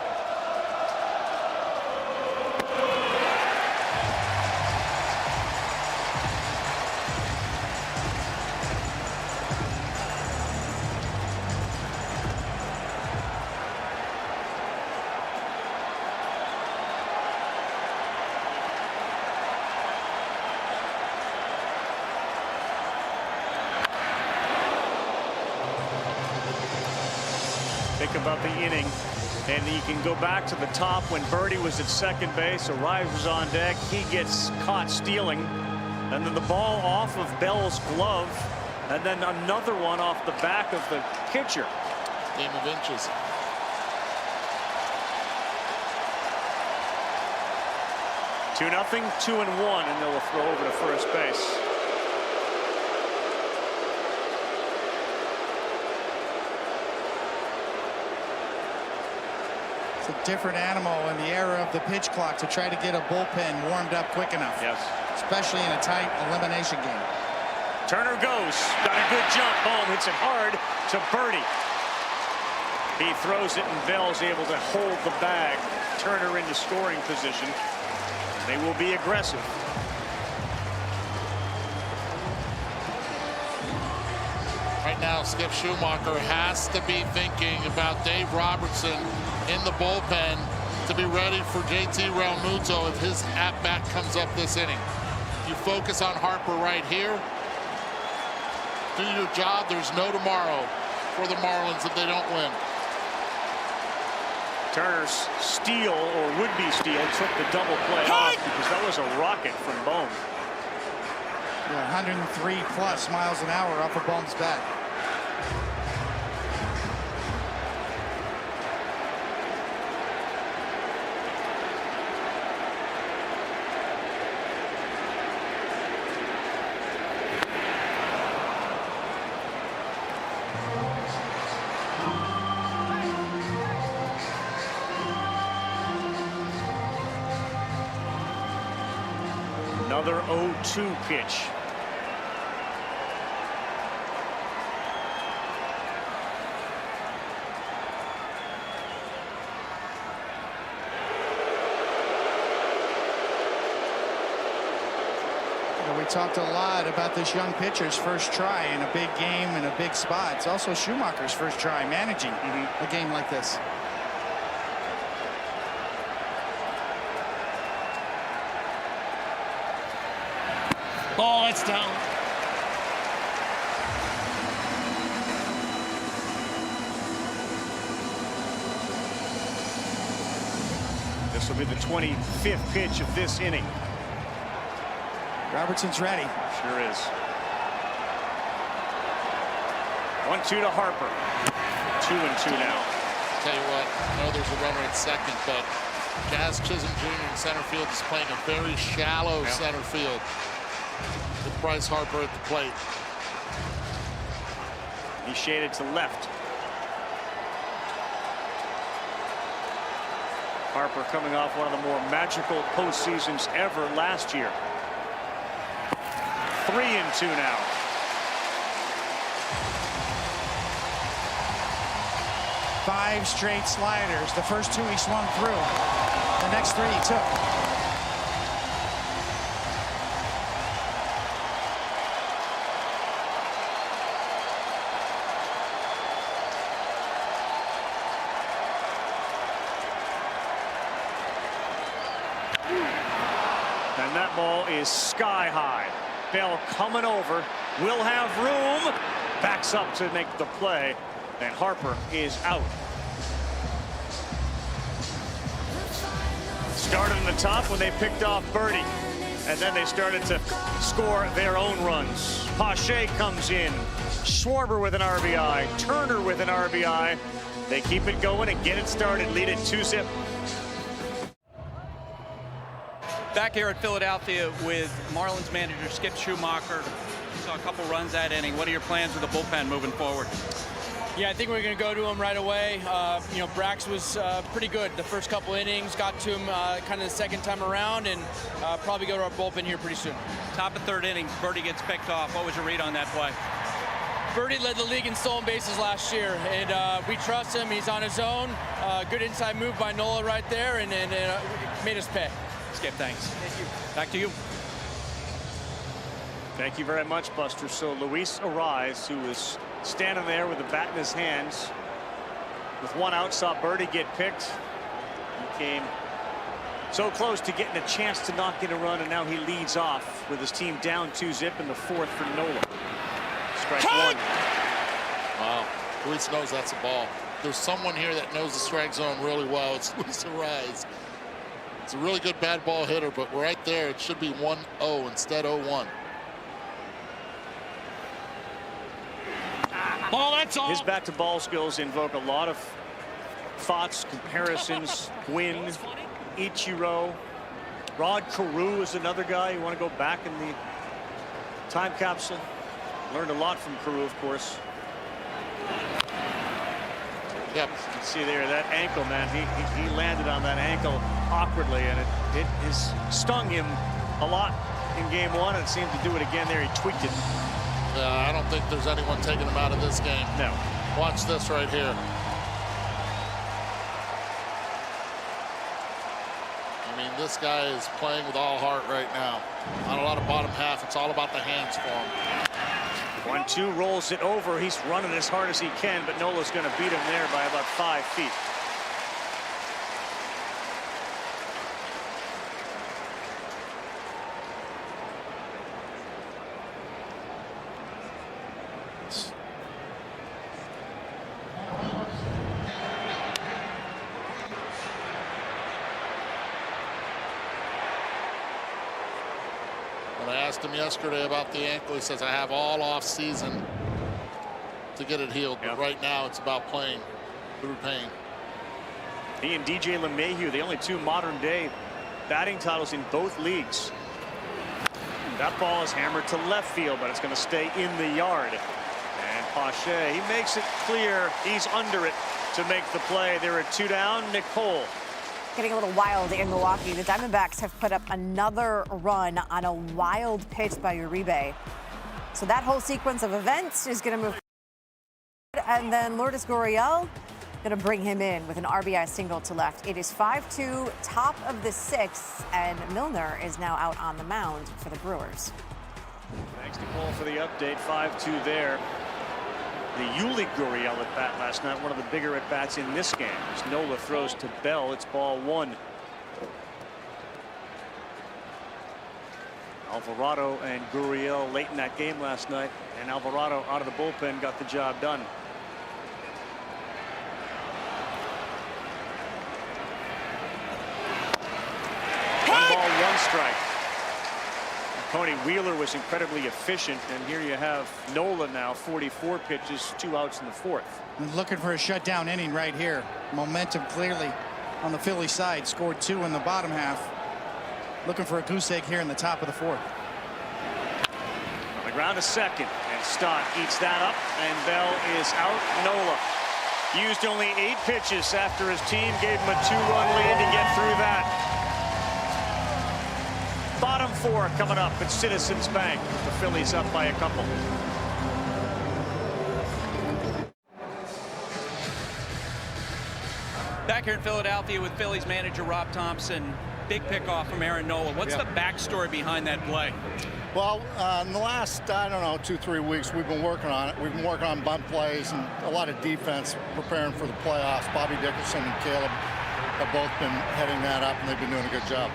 Think about the inning, and you can go back to the top when Birdie was at second base. Arias was on deck. He gets caught stealing, and then the ball off of Bell's glove, and then another one off the back of the pitcher. Game of inches. Two nothing, 2-1, and they'll throw over to first base. It's a different animal in the era of the pitch clock to try to get a bullpen warmed up quick enough. Yes. Especially in a tight elimination game. Turner goes. Got a good jump. Bohm hits it hard to Birdie. He throws it, and Bell's able to hold the bag. Turner into scoring position. They will be aggressive. Right now, Skip Schumacher has to be thinking about Dave Robertson in the bullpen to be ready for JT Realmuto if his at-bat comes up this inning. You focus on Harper right here. Do your job. There's no tomorrow for the Marlins if they don't win. Turner's steal, or would-be steal, took the double play off because that was a rocket from Bohm. Yeah, 103 plus miles an hour off of Bohm's bat. Another 0-2 pitch. We talked a lot about this young pitcher's first try in a big game in a big spot. It's also Schumacher's first try managing a game like this. Oh, it's down. This will be the 25th pitch of this inning. Robertson's ready. Sure is. 1-2 to Harper. 2-2 now. Tell you what, I know there's a runner at second, but Jazz Chisholm Jr. in center field is playing a very shallow center field with Bryce Harper at the plate. He shaded to left. Harper coming off one of the more magical postseasons ever last year. 3-2 now. Five straight sliders. The first two he swung through. The next three he took. And that ball is sky high. Bell coming over, will have room, backs up to make the play, and Harper is out. Started in the top when they picked off Birdie. And then they started to score their own runs. Pache comes in. Schwarber with an RBI. Turner with an RBI. They keep it going and get it started. Lead it 2-zip. Back here at Philadelphia with Marlins manager Skip Schumacher. Saw a couple runs that inning. What are your plans with the bullpen moving forward? Yeah, I think we're going to go to him right away. You know, Brax was pretty good the first couple innings, got to him kind of the second time around, and probably go to our bullpen here pretty soon. Top of third inning, Birdie gets picked off. What was your read on that play? Birdie led the league in stolen bases last year, and we trust him. He's on his own. Good inside move by Nola right there, and made us pay. Skip, thanks. Thank you. Back to you. Thank you very much, Buster. So Luis Ariz, who was standing there with the bat in his hands, with one out, saw Birdie get picked. He came so close to getting a chance to not get a run, and now he leads off with his team down 2-zip in the fourth for Nola. Strike one. Wow, Luis knows that's a ball. There's someone here that knows the strike zone really well. It's Luis Ariz. It's a really good bad ball hitter, but right there, it should be 1-0 instead 0-1. Ball, that's all. His bat-to-ball skills invoke a lot of thoughts, comparisons. Gwynn, Ichiro, Rod Carew is another guy. You want to go back in the time capsule. Learned a lot from Carew, of course. Yep. You can see there that ankle, man. He landed on that ankle awkwardly, and it has stung him a lot in game one. It seemed to do it again there. He tweaked it. I don't think there's anyone taking him out of this game. No. Watch this right here. I mean, this guy is playing with all heart right now. Not a lot of bottom half. It's all about the hands for him. 1-2, rolls it over. He's running as hard as he can, but Nola's going to beat him there by about 5 feet. When I asked him yesterday about the ankle, he says, I have all off season to get it healed. But right now it's about playing through pain. He and DJ LeMahieu, the only two modern day batting titles in both leagues. That ball is hammered to left field, but it's going to stay in the yard. And Pache, he makes it clear he's under it to make the play. There are 2 down. Nicole. Getting a little wild in Milwaukee. The Diamondbacks have put up another run on a wild pitch by Uribe. So that whole sequence of events is going to move. And then Lourdes Gurriel going to bring him in with an RBI single to left. It is 5-2, top of the 6th, and Milner is now out on the mound for the Brewers. Thanks, Nicole, for the update. 5-2 there. The Yuli Gurriel at bat last night, one of the bigger at bats in this game. As Nola throws to Bell, it's ball 1. Alvarado and Gurriel late in that game last night, and Alvarado out of the bullpen got the job done. One ball, 1 strike. Tony Wheeler was incredibly efficient, and here you have Nola now, 44 pitches, 2 outs in the 4th. And looking for a shutdown inning right here. Momentum clearly on the Philly side. Scored 2 in the bottom half. Looking for a goose egg here in the top of the 4th. On the ground to second, and Stott eats that up, and Bell is out. Nola used only 8 pitches after his team gave him a 2-run lead to get through that. Bottom 4 coming up at Citizens Bank. The Phillies up by a couple. Back here in Philadelphia with Phillies manager Rob Thompson. Big pickoff from Aaron Nola. What's the backstory behind that play? Well, in the last, I don't know, 2-3 weeks, we've been working on it. We've been working on bunt plays and a lot of defense preparing for the playoffs. Bobby Dickerson and Caleb have both been heading that up, and they've been doing a good job.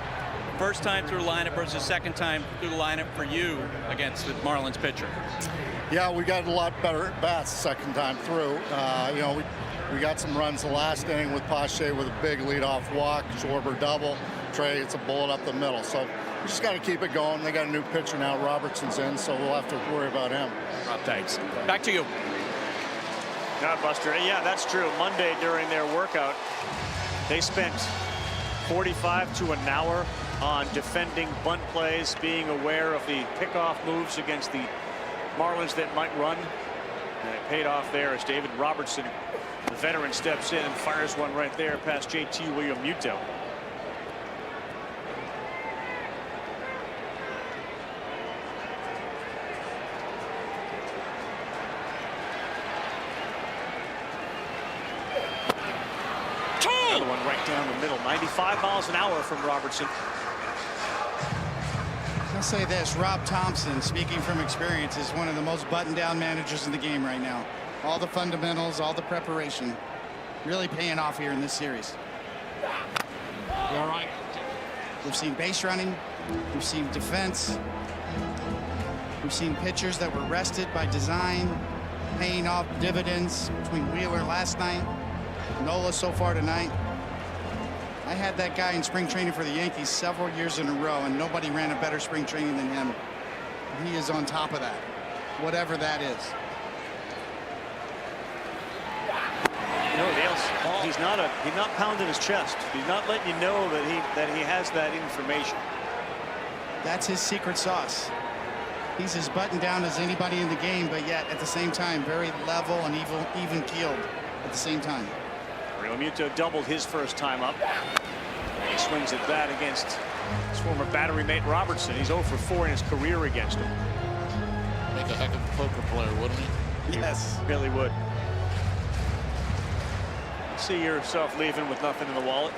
First time through lineup versus second time through the lineup for you against the Marlins pitcher. Yeah, we got a lot better at bats the second time through. You know, we got some runs the last inning with Pache with a big leadoff walk, Schwarber double. Trey, it's a bullet up the middle. So just got to keep it going. They got a new pitcher now. Robertson's in, so we'll have to worry about him. Rob, thanks. Back to you. God, Buster. Yeah, that's true. Monday during their workout, they spent 45 to an hour on defending bunt plays, being aware of the pickoff moves against the Marlins that might run. And it paid off there as David Robertson, the veteran, steps in and fires one right there past JT Realmuto. Another one right down the middle. 95 miles an hour from Robertson. I'll say this, Rob Thompson, speaking from experience, is one of the most buttoned-down managers in the game right now. All the fundamentals, all the preparation, really paying off here in this series. All right. We've seen base running, we've seen defense, we've seen pitchers that were rested by design, paying off dividends between Wheeler last night, Nola so far tonight. I had that guy in spring training for the Yankees several years in a row, and nobody ran a better spring training than him. He is on top of that, whatever that is. You know, Dale, he's not pounding his chest. He's not letting you know that he has that information. That's his secret sauce. He's as buttoned down as anybody in the game, but yet at the same time very level and even keeled at the same time. Realmuto doubled his first time up. He swings at that against his former battery mate Robertson. He's 0 for 4 in his career against him. Make a heck of a poker player, wouldn't he? Yes, really would. See yourself leaving with nothing in the wallet.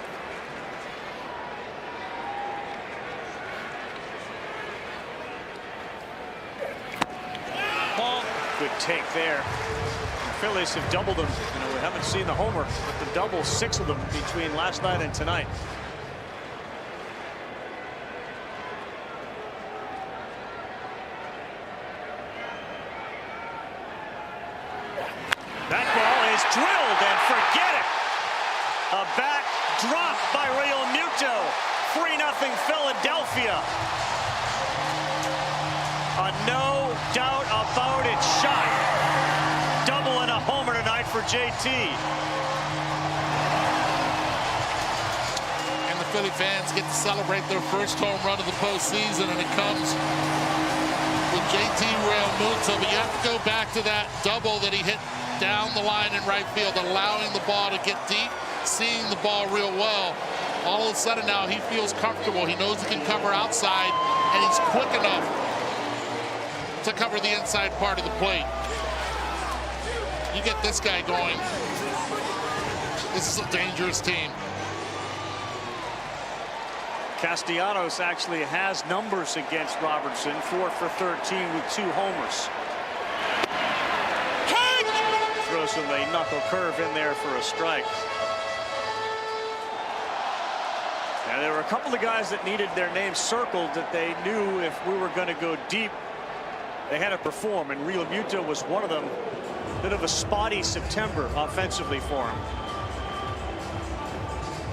Ball. Good take there. The Phillies have doubled them. You know, we haven't seen the homer, but the double, 6 of them between last night and tonight. That ball is drilled, and forget it. A back drop by Realmuto. 3-0 Philadelphia. A no doubt about it shot. Double and a homer tonight for JT. And the Philly fans get to celebrate their first home run of the postseason, and it comes with JT Realmuto. But you have to go back to that double that he hit down the line in right field, allowing the ball to get deep, seeing the ball real well. All of a sudden now he feels comfortable. He knows he can cover outside, and he's quick enough to cover the inside part of the plate. You get this guy going. This is a dangerous team. Castellanos actually has numbers against Robertson. 4 for 13 with 2 homers. Throws him a knuckle curve in there for a strike. Now, there were a couple of guys that needed their names circled that they knew if we were going to go deep, they had to perform, and Realmuto was one of them. Bit of a spotty September offensively for him.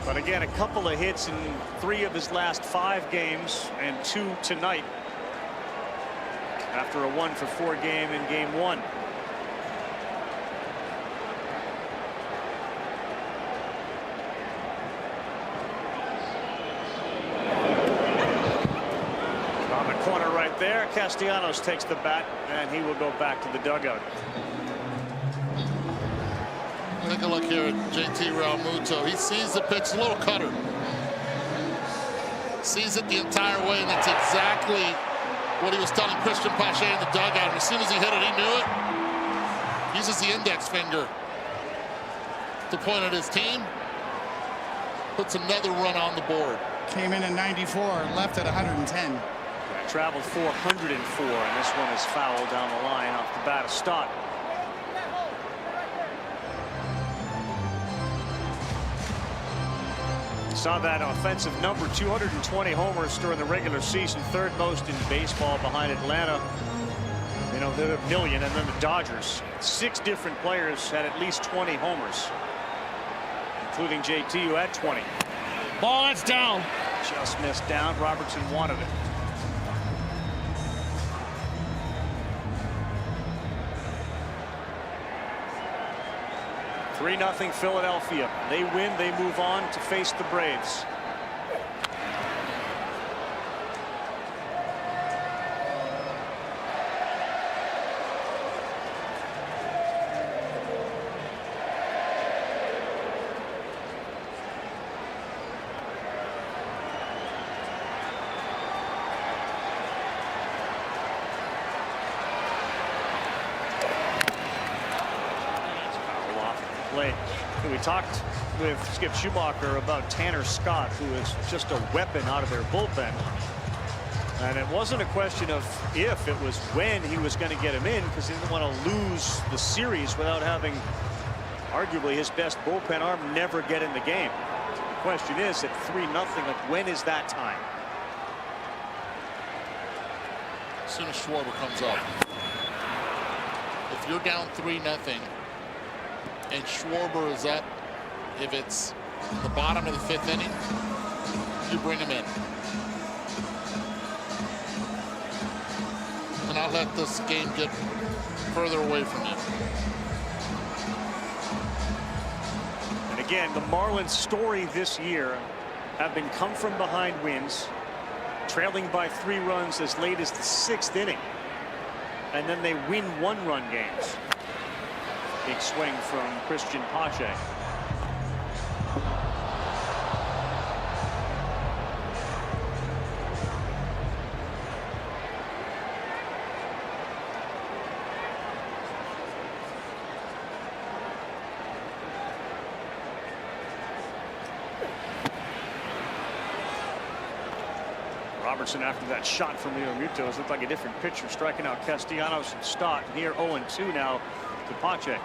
But again, a couple of hits in 3 of his last 5 games and 2 tonight after a 1 for 4 game in game 1. Corner right there. Castellanos takes the bat, and he will go back to the dugout. Take a look here at JT Realmuto. He sees the pitch, a little cutter. Sees it the entire way, and that's exactly what he was telling Christian Pache in the dugout. And as soon as he hit it, he knew it. Uses the index finger to point at his team. Puts another run on the board. Came in at 94, left at 110. Traveled 404, and this one is foul down the line off the bat of Stott. Saw that offensive number, 220 homers during the regular season, 3rd most in baseball behind Atlanta. You know, they're a million, and then the Dodgers. 6 different players had at least 20 homers, including JT, who had 20. Ball, that's down. Just missed down. Robertson wanted it. Three 0 Philadelphia. They win. They move on to face the Braves. We talked with Skip Schumacher about Tanner Scott, who is just a weapon out of their bullpen. And it wasn't a question of if, it was when he was going to get him in, because he didn't want to lose the series without having arguably his best bullpen arm never get in the game. The question is, at 3-0, like, when is that time? As soon as Schwarber comes up. If you're down 3-0, and Schwarber is up, if it's the bottom of the 5th inning, you bring him in. And I'll let this game get further away from you. And again, the Marlins' story this year have been come from behind wins, trailing by 3 runs as late as the 6th inning, and then they win 1-run games. Big swing from Christian Pache. Robertson, after that shot from Leo Mutos, looked like a different pitcher, striking out Castellanos and Stott. Here 0-2 now to Pache.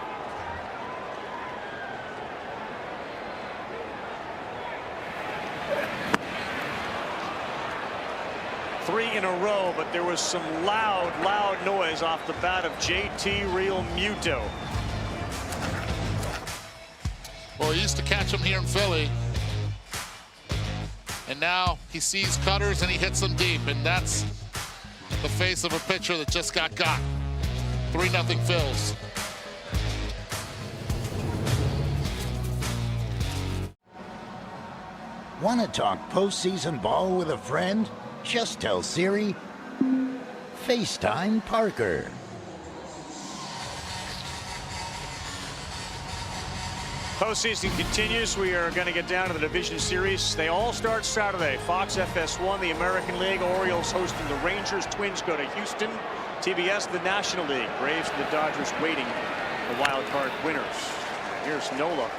Three in a row, but there was some loud noise off the bat of JT Realmuto. Well, he used to catch him here in Philly, and now he sees cutters and he hits them deep, and that's the face of a pitcher that just got 3-0 Phils. Want to talk postseason ball with a friend? Just tell Siri, FaceTime Parker. Postseason continues. We are going to get down to the division series. They all start Saturday. Fox FS1, the American League. Orioles hosting the Rangers. Twins go to Houston. TBS, the National League. Braves and the Dodgers waiting the wild card winners. Here's Nola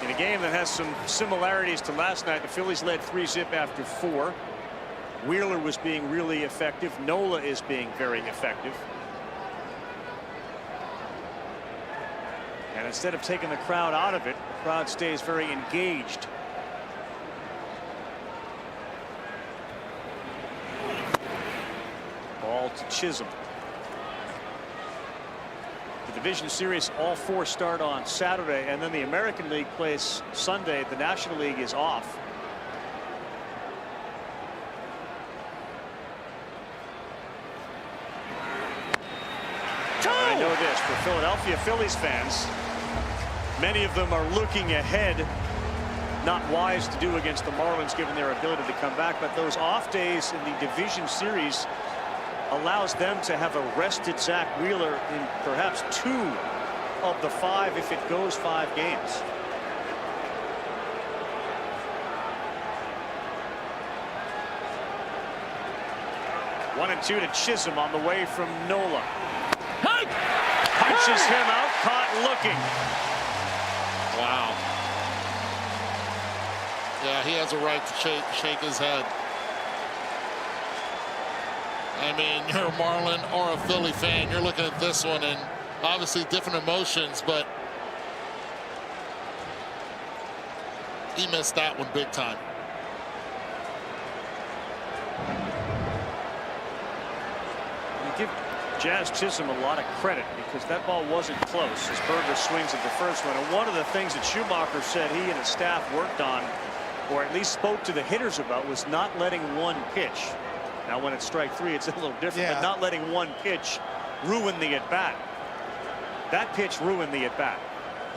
in a game that has some similarities to last night. The Phillies led 3-0 after 4. Wheeler was being really effective. Nola is being very effective. And instead of taking the crowd out of it, the crowd stays very engaged. Ball to Chisholm. The division series, all 4 start on Saturday, and then the American League plays Sunday. The National League is off. I know this, for Philadelphia Phillies fans, many of them are looking ahead. Not wise to do against the Marlins given their ability to come back, but those off days in the division series allows them to have a rested Zach Wheeler in perhaps 2 of the 5 if it goes 5 games. One and 2 to Chisholm on the way from Nola. Punches him out, caught looking. Wow. Yeah, he has a right to shake his head. I mean, you're a Marlin or a Philly fan, you're looking at this one, and obviously different emotions, but he missed that one big time. You give Jazz Chisholm a lot of credit because that ball wasn't close as Berger swings at the first one. And one of the things that Schumacher said he and his staff worked on or at least spoke to the hitters about, was not letting one pitch. Now, when it's strike three, it's a little different, but not letting one pitch ruin the at-bat. That pitch ruined the at-bat.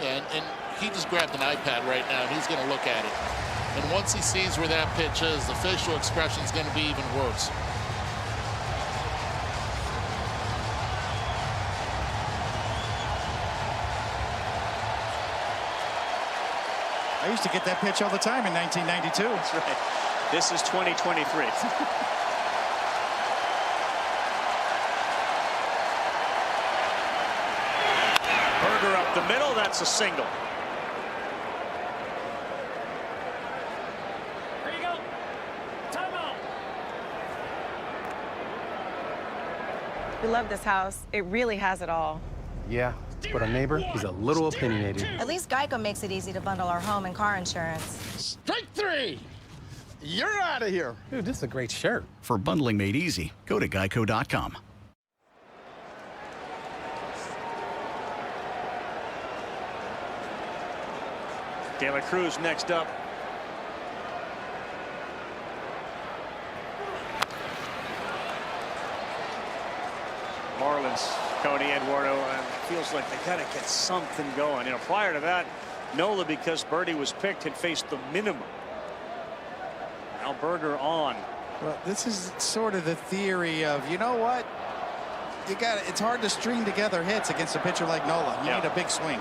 Yeah, and he just grabbed an iPad right now, and he's going to look at it. And once he sees where that pitch is, the facial expression is going to be even worse. I used to get that pitch all the time in 1992. That's right. This is 2023. Berger up the middle. That's a single. Here you go. Timeout. We love this house. It really has it all. Yeah, but our neighbor, he's a little opinionated. At least Geico makes it easy to bundle our home and car insurance. Strike three! You're out of here. Dude, this is a great shirt. For bundling made easy, go to geico.com. De La Cruz next up. Marlins, Cody Eduardo, feels like they gotta get something going. You know, prior to that, Nola, because Birdie was picked, had faced the minimum. Now Berger on. Well, this is sort of the theory of, you know what? It's hard to string together hits against a pitcher like Nola. You need a big swing.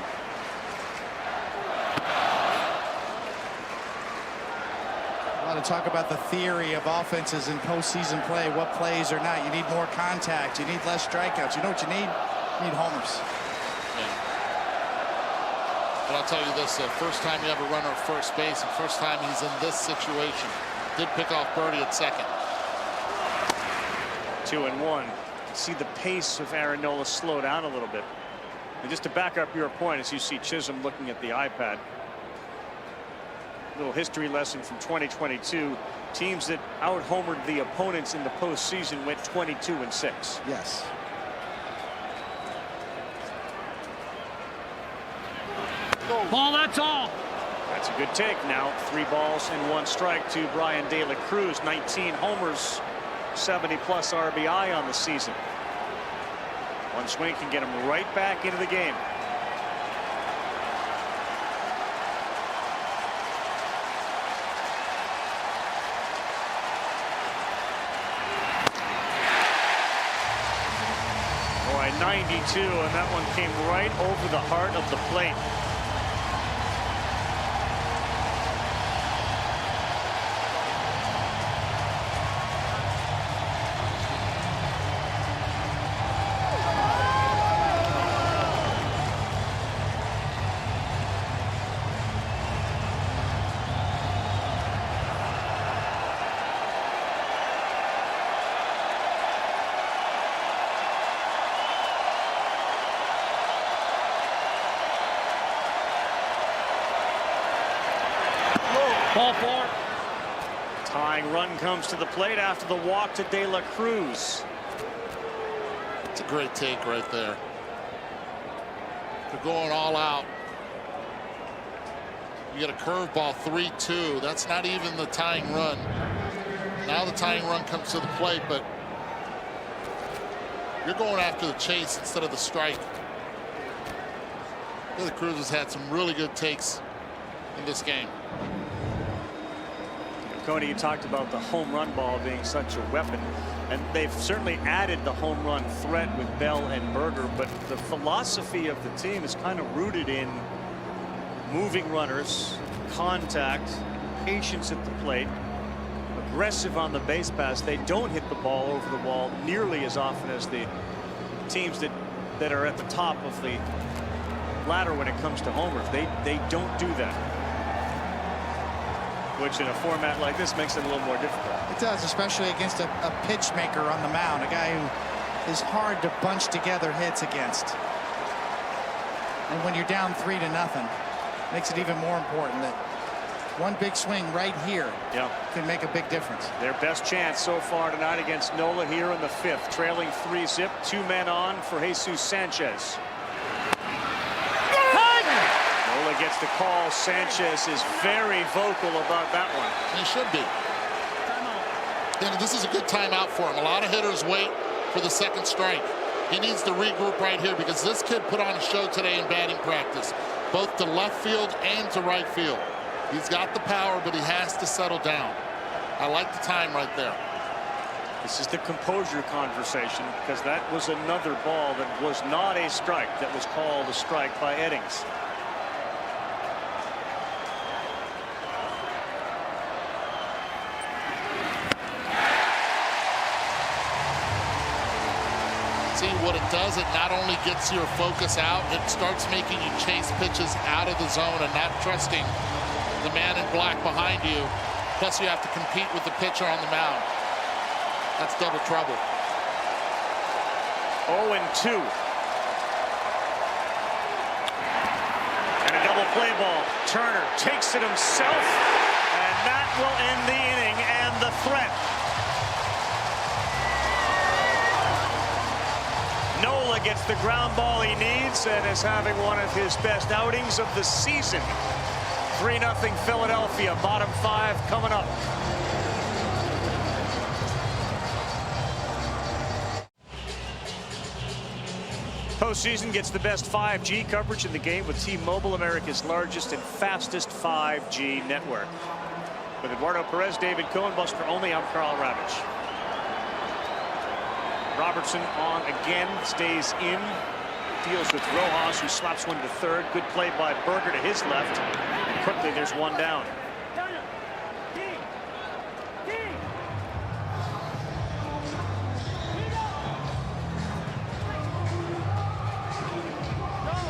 A lot of talk about the theory of offenses in postseason play. What plays or not? You need more contact. You need less strikeouts. You know what you need? You need homers. Yeah. But I'll tell you this: the first time you have a runner at first base, and first time he's in this situation, did pick off Birdie at second. 2-1. See the pace of Aaron Nola slow down a little bit. And just to back up your point, as you see Chisholm looking at the iPad. Little history lesson from 2022. Teams that out-homered the opponents in the postseason went 22-6. Yes. Ball, that's all. That's a good take. Now 3 balls and 1 strike to Brian De La Cruz. 19 homers, 70-plus RBI on the season. One swing can get him right back into the game. Boy, 92, and that one came right over the heart of the plate. Ball 4. Tying run comes to the plate after the walk to De La Cruz. It's a great take right there. They're going all out. You get a curveball 3-2. That's not even the tying run. Now the tying run comes to the plate, but you're going after the chase instead of the strike. De La Cruz has had some really good takes in this game. Cody, you talked about the home run ball being such a weapon, and they've certainly added the home run threat with Bell and Berger, but the philosophy of the team is kind of rooted in moving runners, contact, patience at the plate, aggressive on the base pass. They don't hit the ball over the wall nearly as often as the teams that are at the top of the ladder when it comes to homers. They don't do that, which in a format like this makes it a little more difficult. It does, especially against a pitch maker on the mound, a guy who is hard to bunch together hits against. And when you're down 3-0, makes it even more important that one big swing right here can make a big difference. Their best chance so far tonight against Nola here in the 5th, trailing 3-zip, 2 men on for Jesus Sanchez. Nola gets the call. Sanchez is very vocal about that one. He should be. And this is a good timeout for him. A lot of hitters wait for the second strike. He needs to regroup right here because this kid put on a show today in batting practice, both to left field and to right field. He's got the power, but he has to settle down. I like the time right there. This is the composure conversation, because that was another ball that was not a strike that was called a strike by Eddings. See what it does, it not only gets your focus out, it starts making you chase pitches out of the zone and not trusting the man in black behind you. Plus you have to compete with the pitcher on the mound. That's double trouble. 0-2. And a double play ball. Turner takes it himself, and that will end the inning and the threat. Nola gets the ground ball he needs and is having one of his best outings of the season. 3-0 Philadelphia, bottom 5 coming up. Postseason gets the best 5G coverage in the game with T-Mobile, America's largest and fastest 5G network. With Eduardo Perez, David Cohen, Buster Olney, I'm Carl Ravitch. Robertson on again, stays in, deals with Rojas, who slaps one to third. Good play by Berger to his left. And quickly, there's one down.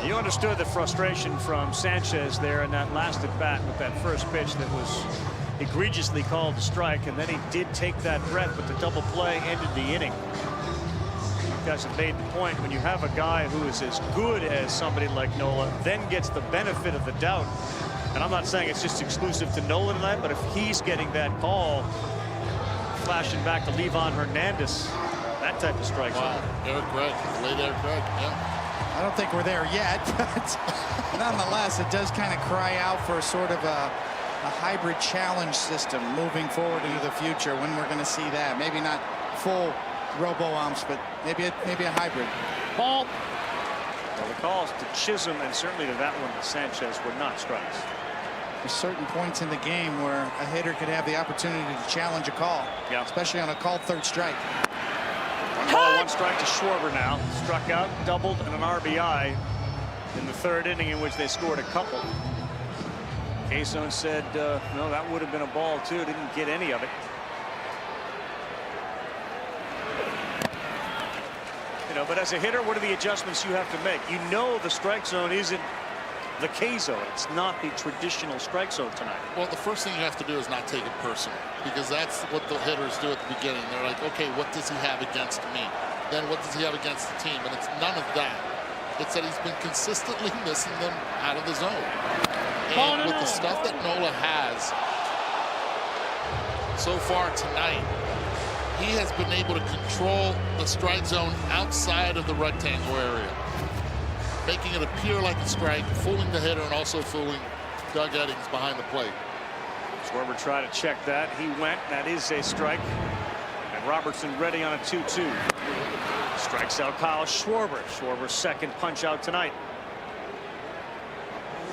You understood the frustration from Sanchez there in that last at bat with that first pitch that was egregiously called a strike, and then he did take that breath, but the double play ended the inning. You guys have made the point, when you have a guy who is as good as somebody like Nola, then gets the benefit of the doubt, and I'm not saying it's just exclusive to Nola tonight, but if he's getting that call, flashing back to Livan Hernandez, that type of strike. Wow, Eric Gregg, late Eric Gregg, yeah. I don't think we're there yet, but nonetheless, it does kind of cry out for sort of a hybrid challenge system moving forward into the future. When we're going to see that, maybe not full robo-umps, but maybe a hybrid. Ball. Well, the calls to Chisholm and certainly to that one to Sanchez were not strikes. There's certain points in the game where a hitter could have the opportunity to challenge a call, especially on a called third strike. 1 ball, 1 strike to Schwarber now. Struck out, doubled, and an RBI in the third inning, in which they scored a couple. Kayson said, no, that would have been a ball too. Didn't get any of it. You know, but as a hitter, what are the adjustments you have to make? You know the strike zone isn't the K zone. It's not the traditional strike zone tonight. Well, the first thing you have to do is not take it personal, because that's what the hitters do at the beginning. They're like, okay, what does he have against me? Then what does he have against the team? And it's none of that. It's that he's been consistently missing them out of the zone. And with the stuff that Nola has so far tonight, he has been able to control the strike zone outside of the rectangle area, making it appear like a strike, fooling the hitter and also fooling Doug Eddings behind the plate. Schwarber tried to check that. He went. That is a strike. And Robertson ready on a 2-2. Strikes out Kyle Schwarber. Schwarber's second punch out tonight.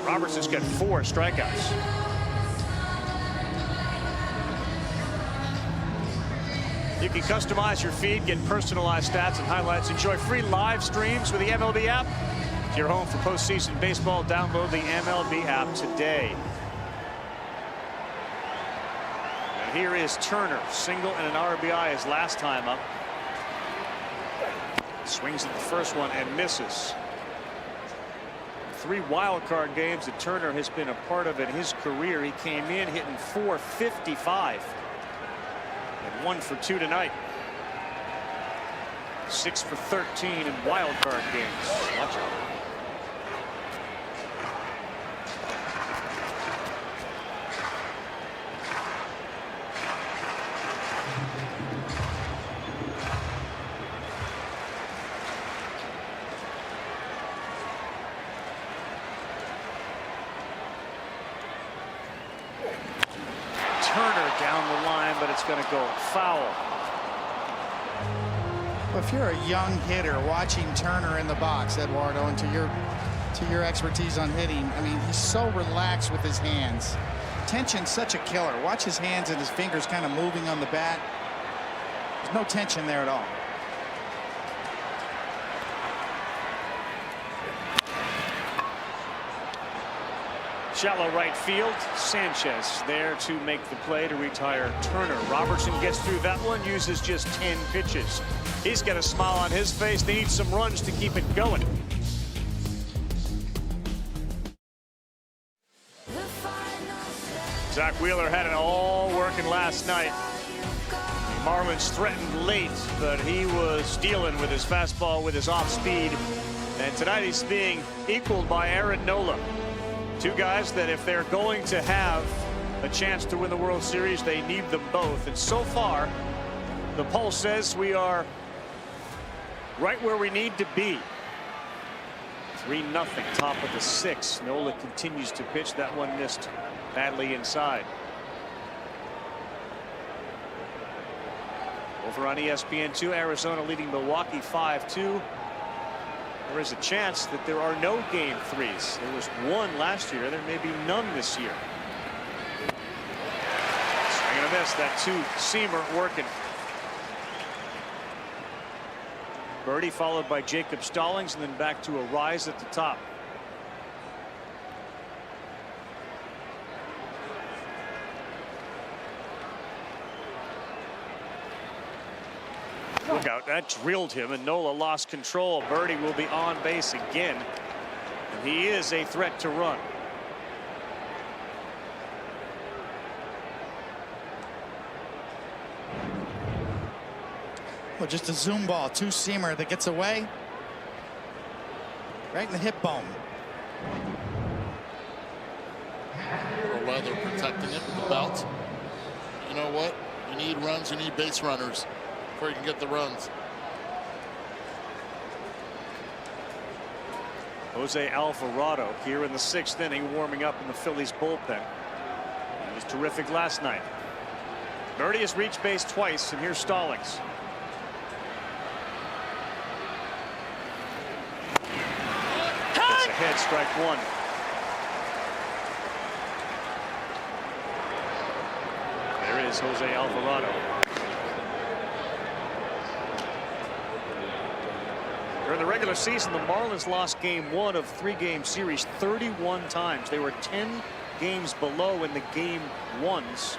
Robertson's got 4 strikeouts. You can customize your feed, get personalized stats and highlights. Enjoy free live streams with the MLB app. If you're home for postseason baseball, download the MLB app today. And here is Turner, single and an RBI his last time up. Swings at the first one and misses. 3 wild card games that Turner has been a part of in his career. He came in hitting .455 and 1 for 2 tonight. 6 for 13 in wild card games. Watch out. That's going to go foul. Well, if you're a young hitter watching Turner in the box, Eduardo, and to your expertise on hitting, I mean, he's so relaxed with his hands. Tension's such a killer. Watch his hands and his fingers kind of moving on the bat. There's no tension there at all. Shallow right field. Sanchez there to make the play to retire Turner. Robertson gets through that one, uses just 10 pitches. He's got a smile on his face. They need some runs to keep it going. Zach Wheeler had it all working last night. The Marlins threatened late, but he was dealing with his fastball with his off speed. And tonight he's being equaled by Aaron Nola. Two guys that if they're going to have a chance to win the World Series, they need them both. And so far, the poll says we are right where we need to be. 3-0, top of the 6th. Nola continues to pitch. That one missed badly inside. Over on ESPN2, Arizona leading Milwaukee 5-2. There is a chance that there are no game 3s. There was one last year. There may be none this year. Swing and a miss. That two-seamer working. Birdie followed by Jacob Stallings, and then back to a rise at the top. Look out, that drilled him, and Nola lost control. Birdie will be on base again, and he is a threat to run. Well, just a zoom ball, two-seamer that gets away. Right in the hip bone. Or leather protecting it with the belt. You know what? You need runs, you need base runners before you can get the runs. Jose Alvarado here in the 6th inning, warming up in the Phillies bullpen. He was terrific last night. Birdie has reached base twice, and here's Stallings. It's ahead, strike one. There is Jose Alvarado. During the regular season, the Marlins lost game 1 of 3-game series 31 times. They were 10 games below in the game 1s.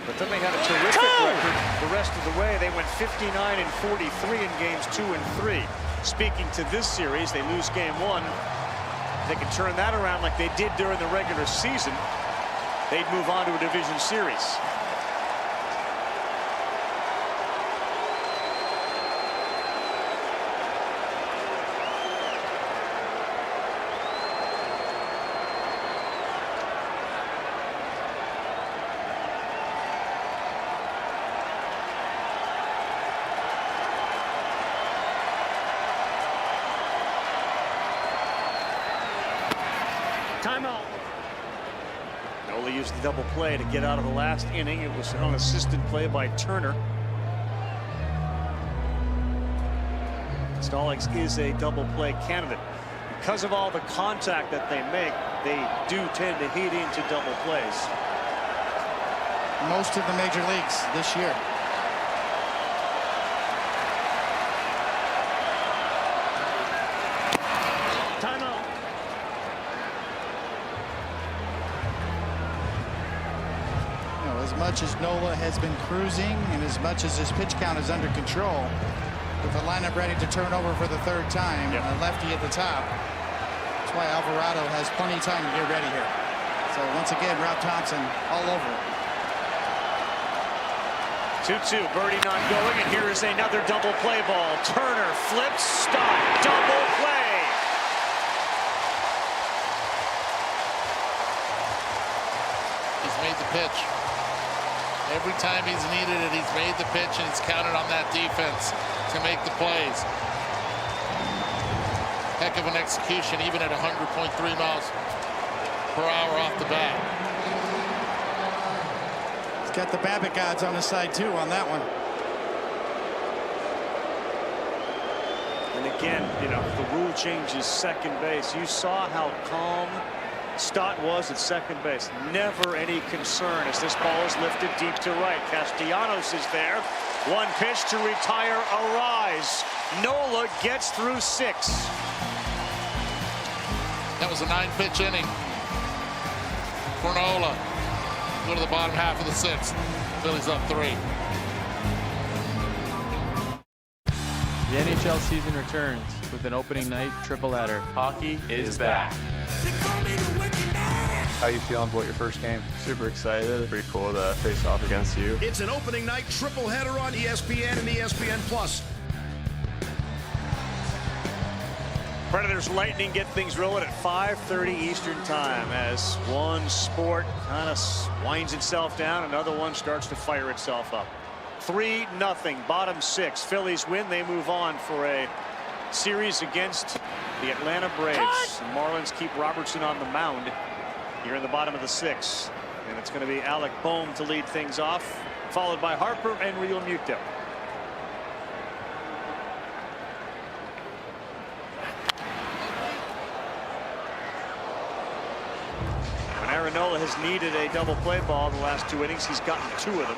But then they had a terrific record the rest of the way. They went 59 and 43 in games 2 and 3. Speaking to this series, they lose game 1. If they can turn that around like they did during the regular season, they'd move on to a division series. Timeout. Nola used the double play to get out of the last inning. It was an unassisted play by Turner. Stallings is a double play candidate. Because of all the contact that they make, they do tend to hit into double plays. Most of the major leagues this year. As much as Nola has been cruising and as much as his pitch count is under control, with the lineup ready to turn over for the 3rd time, a lefty at the top, that's why Alvarado has plenty of time to get ready here. So once again, Rob Thompson all over it. 2-2, Birdie not going, and here is another double play ball. Turner flips, stop, double play. He's made the pitch. Every time he's needed it, he's made the pitch, and he's counted on that defense to make the plays. Heck of an execution, even at 100.3 miles per hour off the bat. got the Babbitt gods on his side, too, on that one. And again, you know, the rule changes second base. You saw how calm Stott was at second base. Never any concern as this ball is lifted deep to right. Castellanos is there. One pitch to retire Arise. Nola gets through 6. That was a 9-pitch inning for Nola. Go to the bottom half of the 6th. Phillies up 3. The NHL season returns with an opening night tripleheader. Hockey is back. How you feeling about your first game? Super excited. Pretty cool to face off against you. It's an opening night tripleheader on ESPN and ESPN Plus. Predators Lightning get things rolling at 5:30 Eastern time as one sport kind of winds itself down. Another one starts to fire itself up. 3-0, bottom 6. Phillies win. They move on for a series against the Atlanta Braves. The Marlins keep Robertson on the mound here in the bottom of the 6th. And it's going to be Alec Bohm to lead things off, followed by Harper and Real Muto. When Aaron has needed a double play ball in the last 2 innings, he's gotten 2 of them.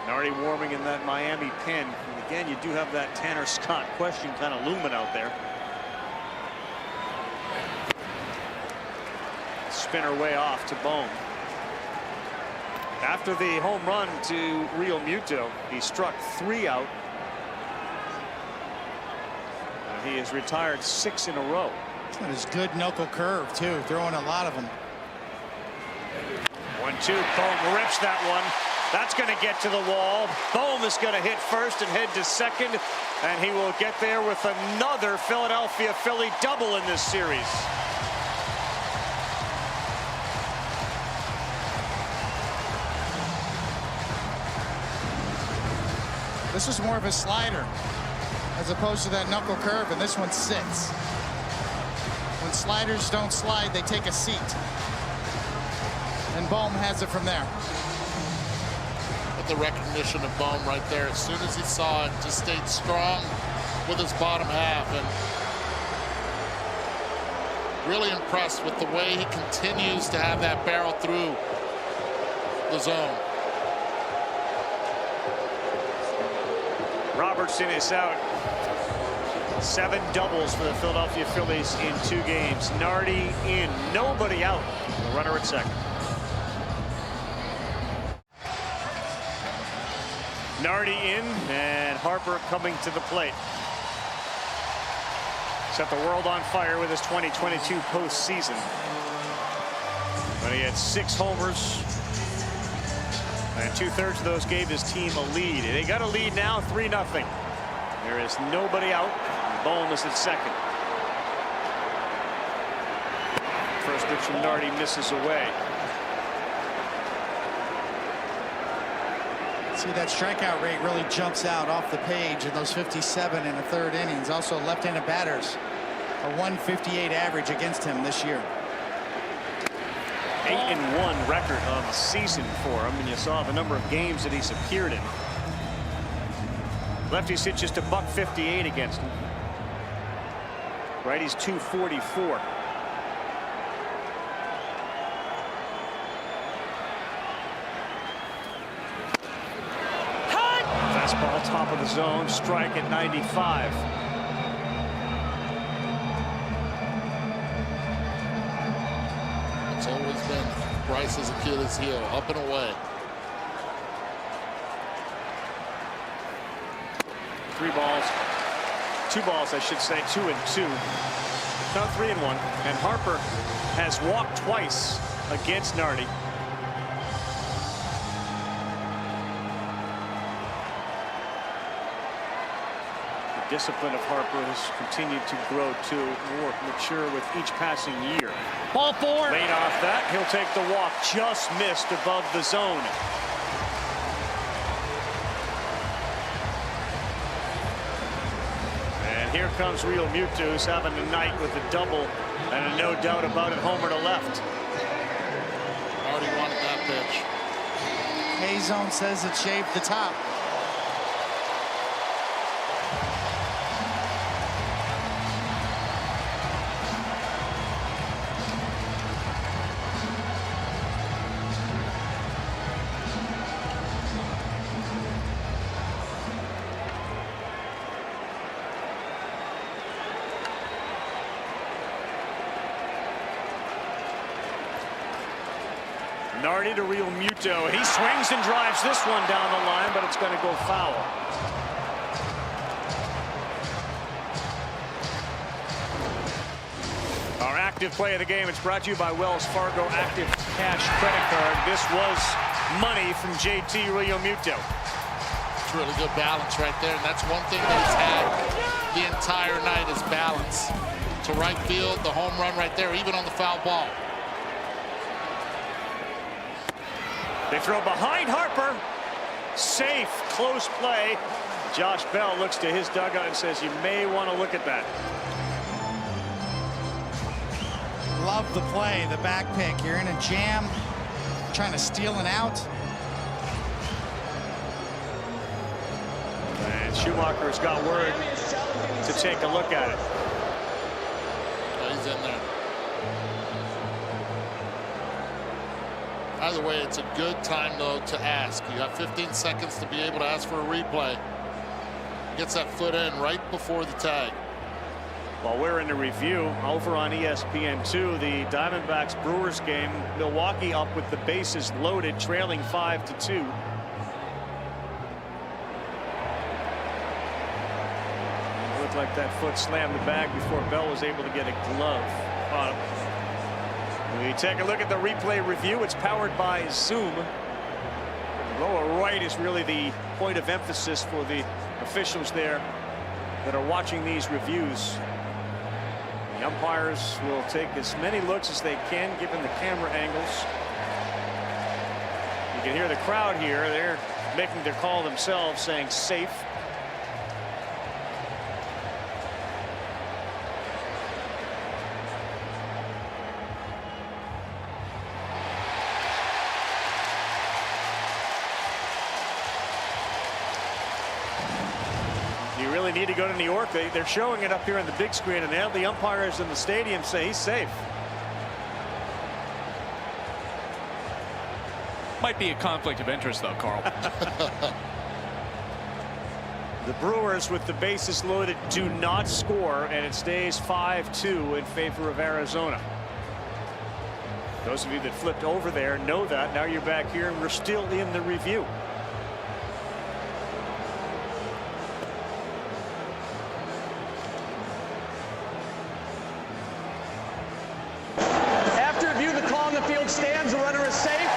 Already warming in that Miami pen. And again, you do have that Tanner Scott question kind of looming out there. Spinner way off to Bohm. After the home run to Real Muto, he struck 3 out. And he has retired 6 in a row. That is good knuckle curve, too. Throwing a lot of them. 1-2. Bohm rips that one. That's going to get to the wall. Bohm is going to hit first and head to second. And he will get there with another Philadelphia Philly double in this series. This is more of a slider as opposed to that knuckle curve, and this one sits. When sliders don't slide, they take a seat. And Bohm has it from there. The recognition of Bohm right there. As soon as he saw it, just stayed strong with his bottom half, and really impressed with the way he continues to have that barrel through the zone. Robertson is out. 7 doubles for the Philadelphia Phillies in 2 games. Nardi in, nobody out. The runner at second. Nardi in, and Harper coming to the plate. Set the world on fire with his 2022 postseason. But he had 6 homers, and 2/3 of those gave his team a lead. They got a lead now, 3-0. There is nobody out. Bohm is at second. First pitch from Nardi misses away. See, that strikeout rate really jumps out off the page in those 57 in the 3rd innings. Also, left-handed batters, a 158 average against him this year. 8-1 record of the season for him, and you saw the number of games that he's appeared in. Lefties hit just a .158 against him. Righties .244. Fastball top of the zone, strike at 95. It's always been Bryce's Achilles heel, up and away. 3 balls, 2 balls, I should say, 2-2. No, 3-1. And Harper has walked twice against Nardi. Discipline of Harper has continued to grow to more mature with each passing year. Ball 4. Late off that, he'll take the walk, just missed above the zone. And here comes Real Muto, who's having a night with a double and a no doubt about it homer to left. A-Zone says it shaved the top. Nardi to Real Muto. He swings and drives this one down the line, but it's going to go foul. Our active play of the game, it's brought to you by Wells Fargo Active Cash Credit Card. This was money from JT Real Muto. It's really good balance right there, and that's one thing that he's had the entire night is balance. To right field, the home run right there, even on the foul ball. They throw behind Harper. Safe, close play. Josh Bell looks to his dugout and says, you may want to look at that. Love the play, the back pick. You're in a jam, trying to steal an out. And Schumacher's got word to take a look at it. Oh, he's in there. Either way, it's a good time, though, to ask. You have 15 seconds to be able to ask for a replay. Gets that foot in right before the tag. While we're in the review, over on ESPN2, the Diamondbacks-Brewers game, Milwaukee up with the bases loaded, trailing 5-2. Looked like that foot slammed the bag before Bell was able to get a glove on him. We take a look at the replay review. It's powered by Zoom. Lower right is really the point of emphasis for the officials there that are watching these reviews. The umpires will take as many looks as they can given the camera angles. You can hear the crowd here. They're making their call themselves, saying safe. You really need to go to New York. They're showing it up here on the big screen, and now the umpires in the stadium say he's safe. Might be a conflict of interest, though, Carl. The Brewers, with the bases loaded, do not score, and it stays 5-2 in favor of Arizona. Those of you that flipped over there know that. Now you're back here, and we're still in the review. After review, the call on the field stands. The runner is safe.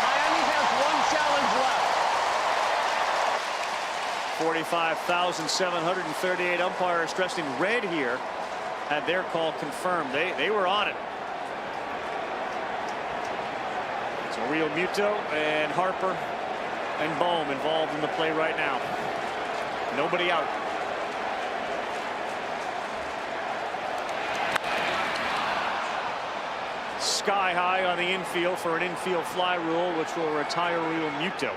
Miami has one challenge left. 45,738 umpires dressed in red here had their call confirmed. They were on it. So Real Muto and Harper and Bohm involved in the play right now. Nobody out. Sky high on the infield for an infield fly rule, which will retire Real Muto.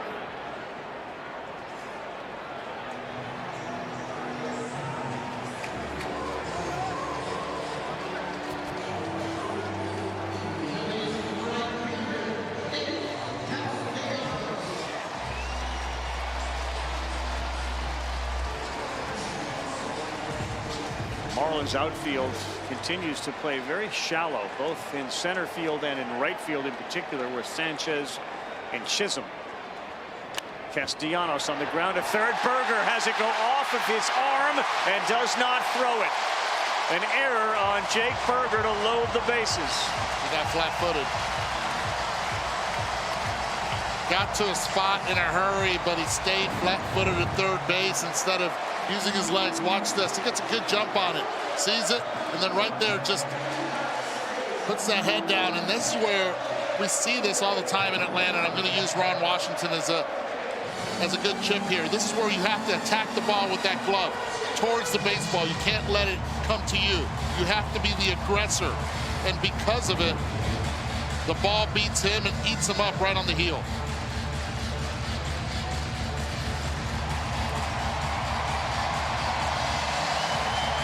Marlins outfield continues to play very shallow, both in center field and in right field in particular, with Sanchez and Chisholm. Castellanos on the ground to third. Berger has it go off of his arm and does not throw it. An error on Jake Berger to load the bases. He got flat-footed. Got to a spot in a hurry, but he stayed flat-footed at third base instead of using his legs. Watch this. He gets a good jump on it. Sees it, and then right there just puts that head down. And this is where we see this all the time in Atlanta. And I'm going to use Ron Washington as a good chip here. This is where you have to attack the ball with that glove towards the baseball. You can't let it come to you. You have to be the aggressor. And because of it, the ball beats him and eats him up right on the heel.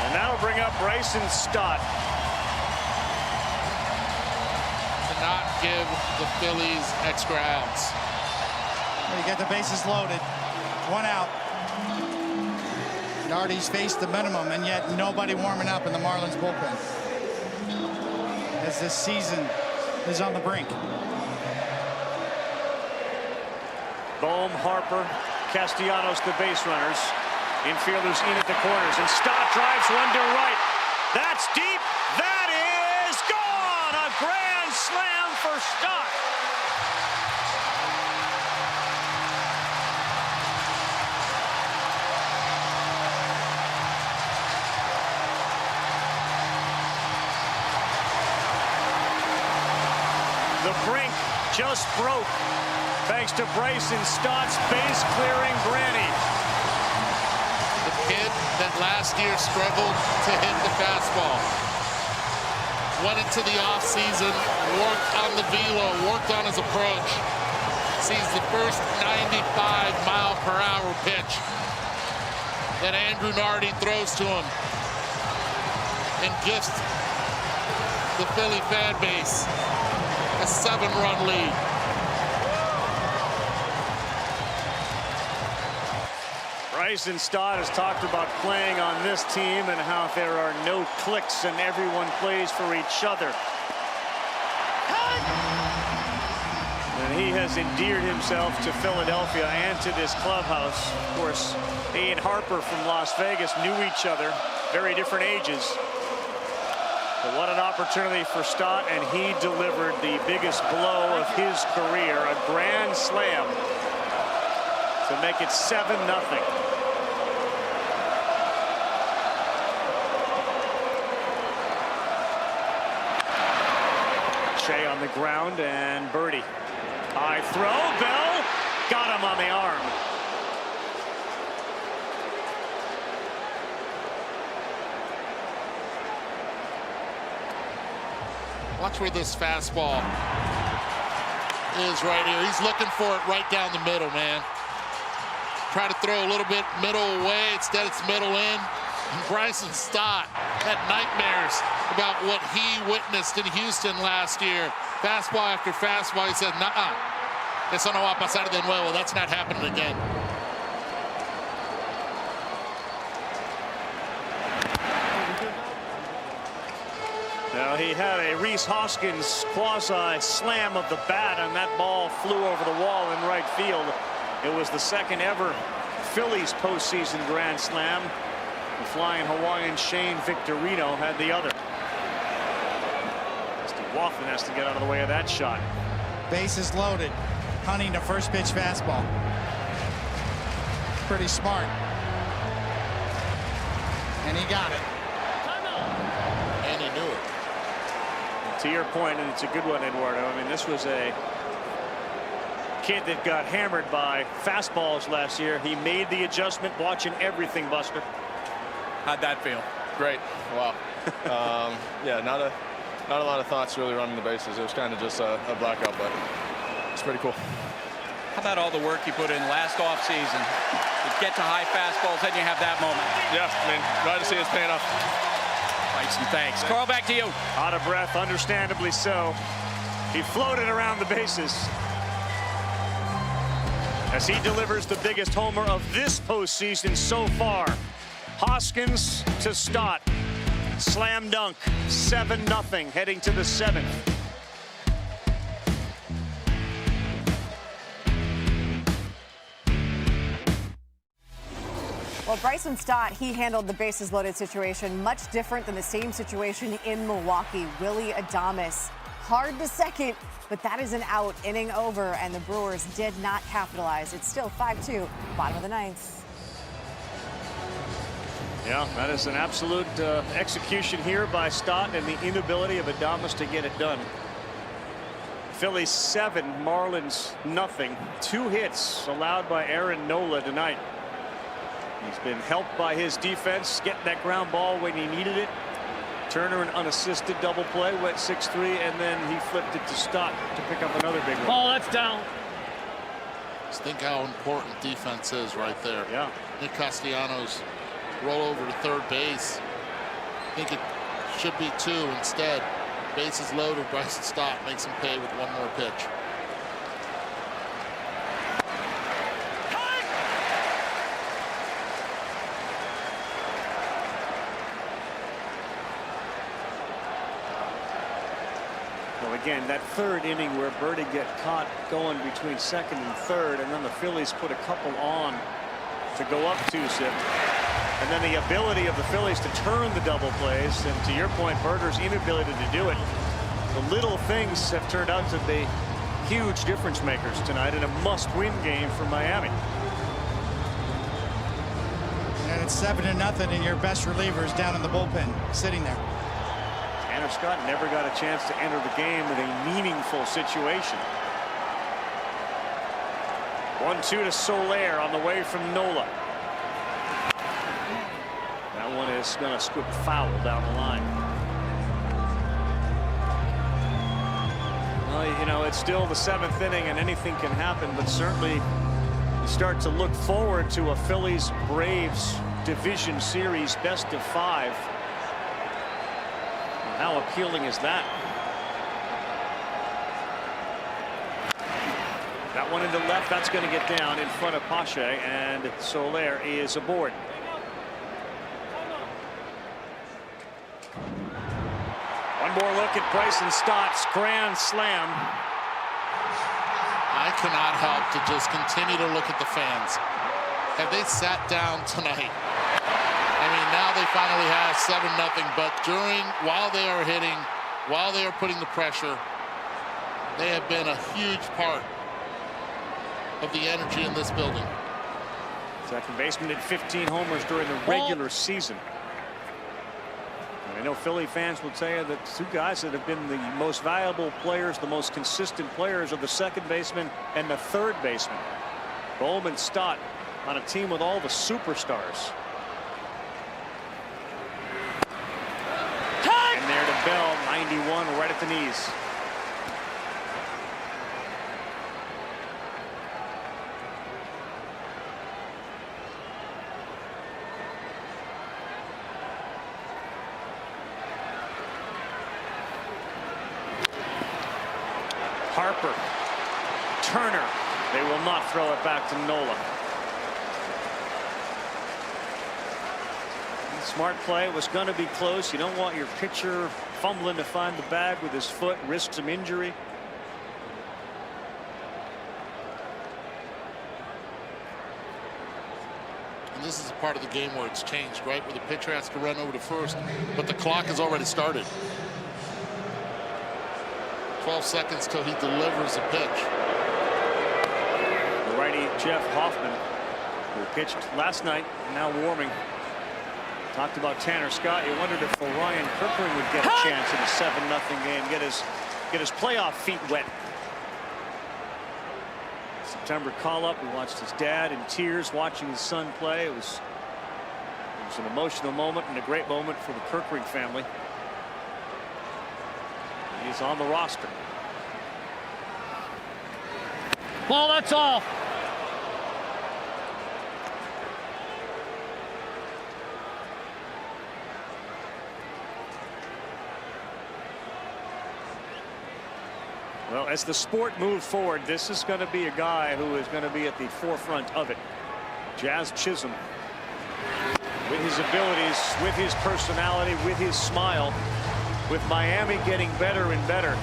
And that'll bring up Bryson Stott. To not give the Phillies extra outs. You get the bases loaded. 1 out. Nardi's faced the minimum, and yet nobody warming up in the Marlins bullpen as this season is on the brink. Bohm, Harper, Castellanos, the base runners. Infielders in at the corners, and Stott drives one to right. That's deep. That is gone. A grand slam for Stott. The brink just broke thanks to Bryson Stott's base-clearing granny. The kid that last year struggled to hit the fastball. Went into the offseason, worked on the velo, worked on his approach. Sees the first 95-mile-per-hour pitch that Andrew Nardi throws to him and gifts the Philly fan base a 7-run lead. Bryson Stott has talked about playing on this team and how there are no cliques and everyone plays for each other. And he has endeared himself to Philadelphia and to this clubhouse. Of course, he and Harper from Las Vegas knew each other, very different ages. But what an opportunity for Stott, and he delivered the biggest blow of his career, a grand slam to make it 7-0. Shea on the ground, and Birdie. High throw, Bell got him on the arm. Watch where this fastball is right here. He's looking for it right down the middle, man. Try to throw a little bit middle away. Instead, it's middle in. And Bryson Stott had nightmares about what he witnessed in Houston last year. Fastball after fastball. He said, nah, eso no va a pasar de nuevo. That's not happening again. Now, he had a Rhys Hoskins quasi slam of the bat, and that ball flew over the wall in right field. It was the second ever Phillies postseason grand slam. The flying Hawaiian Shane Victorino had the other. Mr. Waffen has to get out of the way of that shot. Bases loaded. Hunting the first pitch fastball. Pretty smart. And he got it. And he knew it. To your point, and it's a good one, Eduardo. I mean, this was a kid that got hammered by fastballs last year. He made the adjustment, watching everything, Buster. How'd that feel? Great. Wow. Yeah, not a lot of thoughts really running the bases. It was kind of just a blackout, but it's pretty cool. How about all the work you put in last offseason? You get to high fastballs, then you have that moment. Yeah, I mean, glad to see it's paying off. Tyson, thanks. Carl, back to you. Out of breath, understandably so. He floated around the bases as he delivers the biggest homer of this postseason so far. Hoskins to Stott. Slam dunk. 7-0, heading to the 7th. Well, Bryson Stott, he handled the bases loaded situation much different than the same situation in Milwaukee. Willie Adames, hard to second, but that is an out, inning over, and the Brewers did not capitalize. It's still 5-2, bottom of the 9th. Yeah, that is an absolute execution here by Stott and the inability of Adames to get it done. Phillies 7, Marlins 0. 2 hits allowed by Aaron Nola tonight. He's been helped by his defense, getting that ground ball when he needed it. Turner, an unassisted double play, went 6-3, and then he flipped it to Stott to pick up another big one. Oh, that's down. Just think how important defense is right there. Yeah. Nick Castellanos roll over to third base. think it should be 2 instead. Bases loaded, Bryson Stott makes him pay with one more pitch. Well, again, that third inning where Birdie get caught going between second and third, and then the Phillies put a couple on to go up 2-zip. And then the ability of the Phillies to turn the double plays, and to your point, Berger's inability to do it. The little things have turned out to be huge difference makers tonight in a must-win game for Miami. And it's 7-0, and your best relievers down in the bullpen, sitting there. Tanner Scott never got a chance to enter the game with a meaningful situation. 1-2 to Soler on the way from Nola. That one is going to scoop foul down the line. Well, you know, it's still the 7th inning and anything can happen, but certainly you start to look forward to a Phillies-Braves division series best-of-5. How appealing is that? That one into left, that's going to get down in front of Pache, and Soler is aboard. One more look at Bryson Stott's grand slam. I cannot help to just continue to look at the fans. Have they sat down tonight? I mean, now they finally have 7-0, but while they are hitting, while they are putting the pressure, they have been a huge part of the energy in this building. Second baseman hit 15 homers during the regular season. And I know Philly fans will tell you that 2 guys that have been the most valuable players, the most consistent players, are the second baseman and the third baseman. Bowman, Stott on a team with all the superstars. And there to Bell, 91, right at the knees. Harper, Turner, they will not throw it back to Nola. Smart play. It was going to be close. You don't want your pitcher fumbling to find the bag with his foot, risk some injury. And this is a part of the game where it's changed, right? Where the pitcher has to run over to first, but the clock has already started. 12 seconds till he delivers a pitch. The righty Jeff Hoffman, who pitched last night, now warming. Talked about Tanner Scott. You wondered if Ryan Kirkering would get a chance in a 7-0 game, get his playoff feet wet. September call-up. We watched his dad in tears watching his son play. It was an emotional moment and a great moment for the Kirkering family. He's on the roster. Ball, that's all. Well, as the sport moves forward, this is going to be a guy who is going to be at the forefront of it. Jazz Chisholm, with his abilities, with his personality, with his smile, with Miami getting better and better.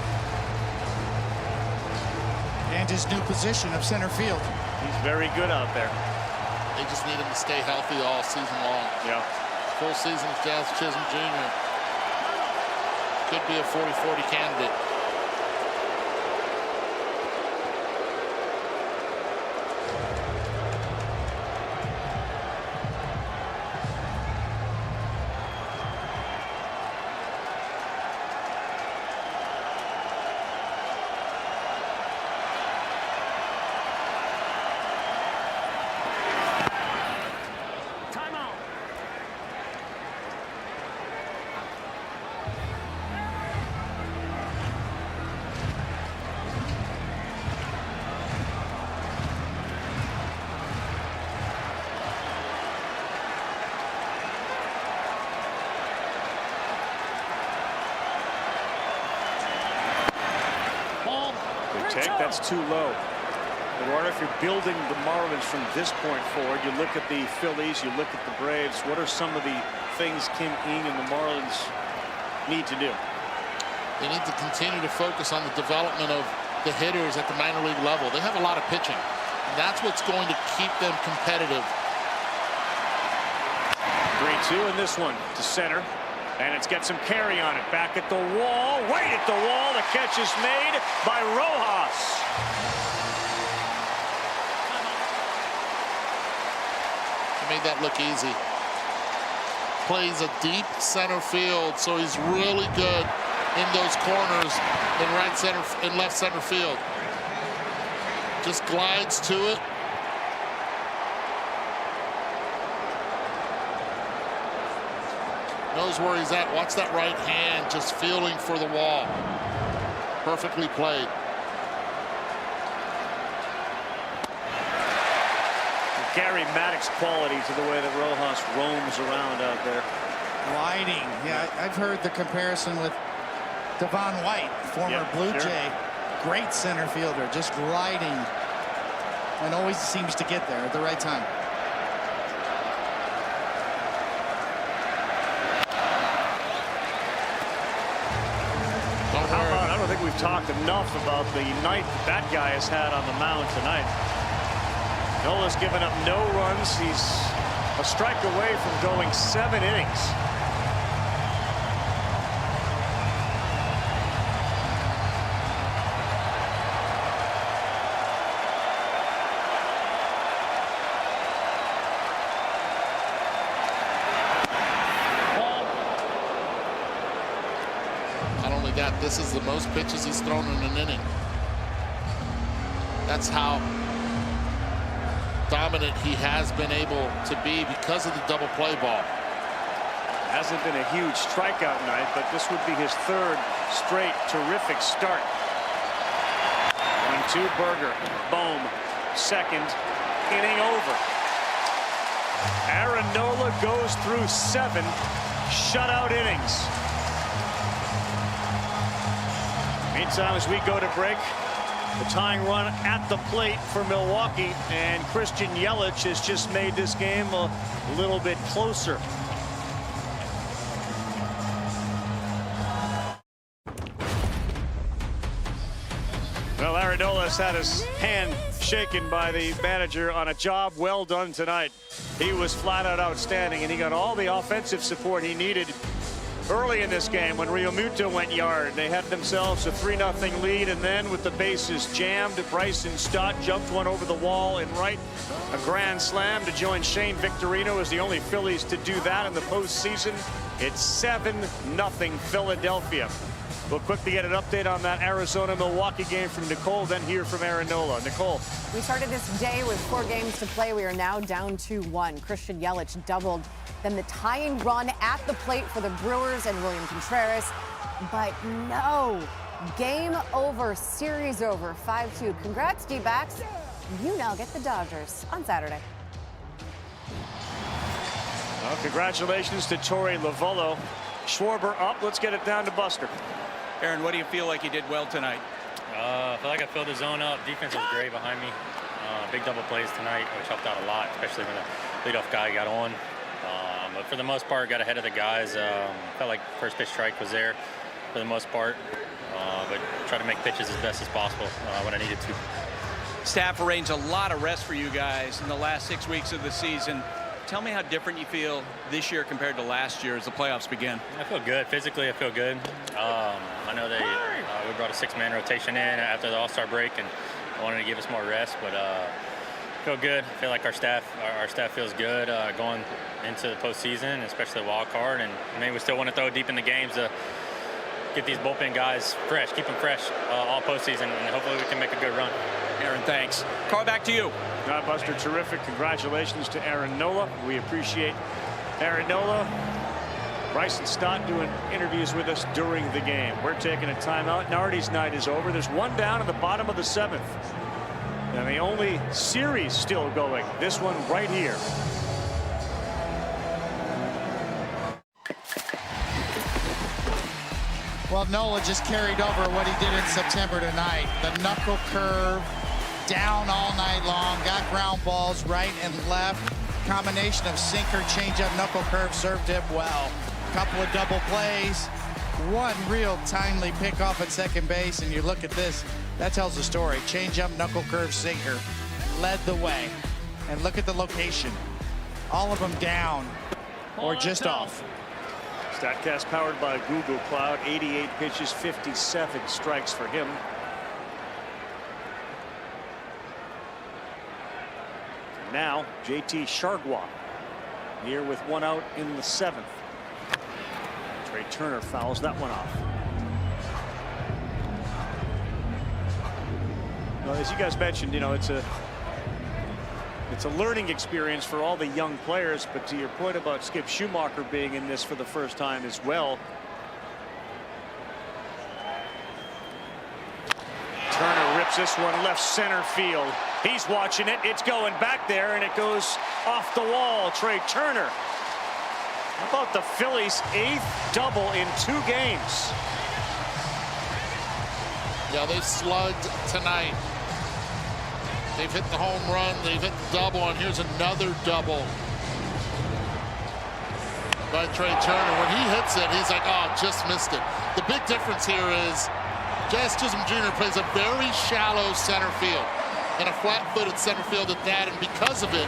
And his new position of center field. He's very good out there. They just need him to stay healthy all season long. Yeah. Full season of Jazz Chisholm Jr. Could be a 40-40 candidate. take. That's too low. Eduardo, if you're building the Marlins from this point forward, you look at the Phillies, you look at the Braves. What are some of the things Kim Ng and the Marlins need to do? They need to continue to focus on the development of the hitters at the minor league level. They have a lot of pitching. And that's what's going to keep them competitive. 3-2 in this one to center. And it's got some carry on it. Back at the wall. Right at the wall. The catch is made by Rojas. He made that look easy. Plays a deep center field, so he's really good in those corners in right center and left center field. Just glides to it. Knows where he's at. Watch that right hand, just feeling for the wall. Perfectly played. Gary Maddox quality to the way that Rojas roams around out there. Gliding. Yeah, I've heard the comparison with Devon White, former Blue Jay. Great center fielder, just gliding. And always seems to get there at the right time. I don't think we've talked enough about the night that guy has had on the mound tonight. Nola's given up no runs. He's a strike away from going 7 innings. Not only that, this is the most pitches he's thrown in an inning. That's how dominant he has been able to be because of the double play ball. Hasn't been a huge strikeout night, but this would be his 3rd straight terrific start. 1-2 Berger. Bohm. 2nd inning over. Aaron Nola goes through 7 shutout innings. Meantime, as we go to break, the tying run at the plate for Milwaukee, and Christian Yelich has just made this game a little bit closer. Well, Aaron Nola has had his hand shaken by the manager on a job well done tonight. He was flat out outstanding, and he got all the offensive support he needed early in this game when Rio Muto went yard. They had themselves a 3-0 lead, and then with the bases jammed, Bryson Stott jumped one over the wall in right. A grand slam to join Shane Victorino as the only Phillies to do that in the postseason. It's 7-0 Philadelphia. We'll quickly get an update on that Arizona-Milwaukee game from Nicole, then hear from Aaron Nola. Nicole. We started this day with 4 games to play. We are now down to 1. Christian Yelich doubled. Then the tying run at the plate for the Brewers and William Contreras. But no. Game over. Series over. 5-2. Congrats, D-backs. You now get the Dodgers on Saturday. Well, congratulations to Torey Lovullo. Schwarber up. Let's get it down to Buster. Aaron, what do you feel like you did well tonight? I feel like I filled the zone up. Defense was great behind me. Big double plays tonight, which helped out a lot, especially when the leadoff guy got on. But for the most part, got ahead of the guys. Felt like first pitch strike was there for the most part. But tried to make pitches as best as possible when I needed to. Staff arranged a lot of rest for you guys in the last 6 weeks of the season. Tell me how different you feel this year compared to last year as the playoffs begin. I feel good. Physically, I feel good. I know we brought a 6-man rotation in after the All-Star break, and I wanted to give us more rest, but I feel good. I feel like our staff feels good going into the postseason, especially the wild card, and maybe we still want to throw deep in the games to get these bullpen guys fresh, keep them fresh all postseason, and hopefully we can make a good run. Aaron, thanks. Carl, back to you. Buster, terrific. Congratulations to Aaron Nola. We appreciate Aaron Nola. Bryson Stott doing interviews with us during the game. We're taking a timeout. Nardi's night is over. There's 1 down in the bottom of the 7th. And the only series still going, this one right here. Well, Nola just carried over what he did in September tonight. The knuckle curve, down all night long, got ground balls right and left. Combination of sinker, changeup, knuckle curve served him well. Couple of double plays, one real timely pickoff at second base, and you look at this, that tells the story. Changeup, knuckle curve, sinker led the way. And look at the location. All of them down or just off. StatCast powered by Google Cloud. 88 pitches, 57 strikes for him. Now JT Chargois here with one out in the 7th. Trey Turner fouls that one off. Well, as you guys mentioned, you know, it's a learning experience for all the young players, but to your point about Skip Schumacher being in this for the first time as well. Turner rips this one left center field. He's watching it. It's going back there, and it goes off the wall. Trey Turner. How about the Phillies' 8th double in 2 games? Yeah, they slugged tonight. They've hit the home run, they've hit the double, and here's another double by Trey Turner. When he hits it, he's like, oh, just missed it. The big difference here is Jazz Chisholm Jr. plays a very shallow center field and a flat-footed center field at that, and because of it,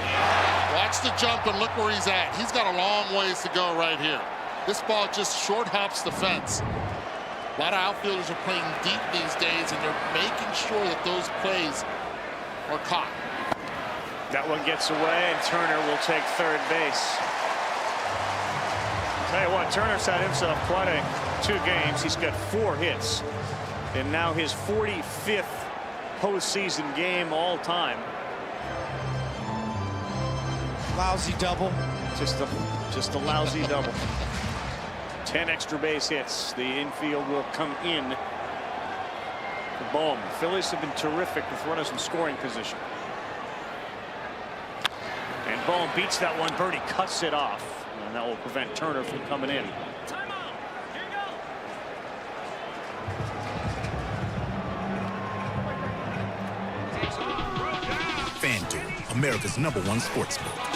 watch the jump and look where he's at. He's got a long ways to go right here. This ball just short hops the fence. A lot of outfielders are playing deep these days, and they're making sure that those plays are caught. That one gets away, and Turner will take third base. Tell you what, Turner's had himself quite a 2 games. He's got 4 hits, and now his 45th postseason game all time. Lousy double. Just a lousy double. 10 extra base hits. The infield will come in. Bohm. Phillies have been terrific with runners in scoring position. And Bohm beats that one. Birdie cuts it off, and that will prevent Turner from coming in. FanDuel, America's #1 sportsbook.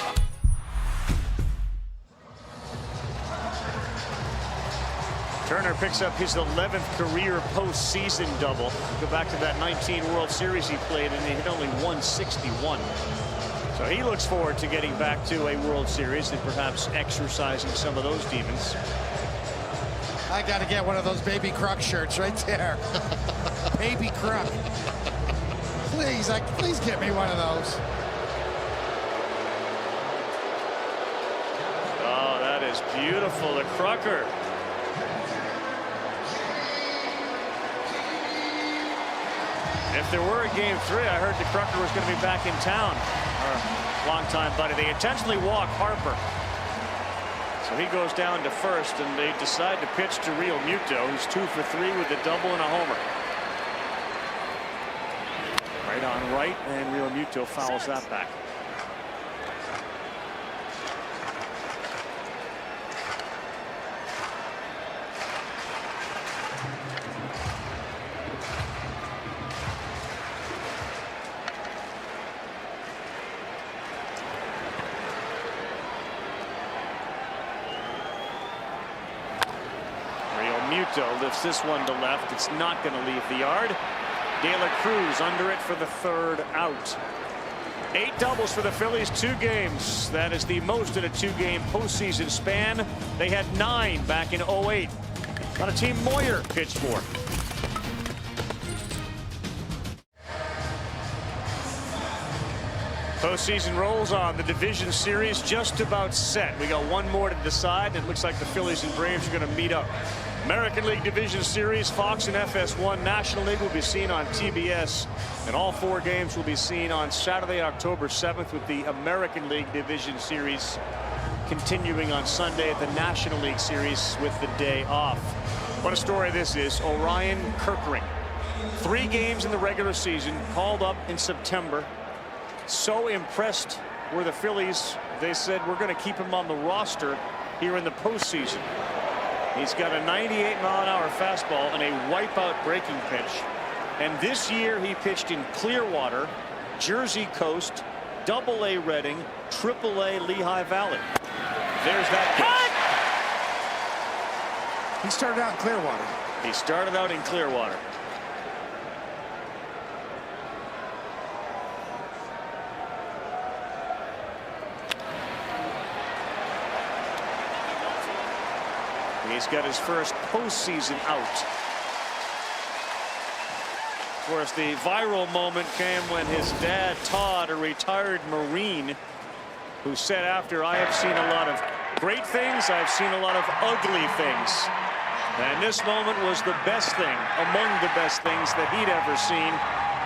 Turner picks up his 11th career postseason double. Go back to that 19 World Series he played, and he hit only 161. So he looks forward to getting back to a World Series and perhaps exercising some of those demons. I got to get one of those Baby Kruk shirts right there. Baby Kruk. Please, please get me one of those. Oh, that is beautiful. The Krucker. If there were a game 3, I heard the Krucker was going to be back in town. Our longtime buddy. They intentionally walk Harper. So he goes down to first, and they decide to pitch to Real Muto, who's 2 for 3 with a double and a homer. Right on right, and Real Muto fouls that back. Muto lifts this one to left. It's not going to leave the yard. De La Cruz under it for the 3rd out. 8 doubles for the Phillies, 2 games. That is the most in a 2-game postseason span. They had 9 back in 08. Not a team Moyer pitched for. Postseason rolls on. The division series just about set. We got 1 more to decide. It looks like the Phillies and Braves are going to meet up. American League Division Series, Fox and FS1. National League will be seen on TBS, and all 4 games will be seen on Saturday, October 7th, with the American League Division Series continuing on Sunday at the National League Series with the day off. What a story this is. Orion Kirkring, 3 games in the regular season, called up in September. So impressed were the Phillies, they said we're going to keep him on the roster here in the postseason. He's got a 98-mile-an-hour fastball and a wipeout breaking pitch. And this year he pitched in Clearwater, Jersey Coast, Double-A Reading, Triple-A Lehigh Valley. There's that pitch. He started out in Clearwater. He started out in Clearwater. He's got his first postseason out. Of course, the viral moment came when his dad, Todd, a retired Marine, who said after, "I have seen a lot of great things, I've seen a lot of ugly things." And this moment was the best thing, among the best things that he'd ever seen.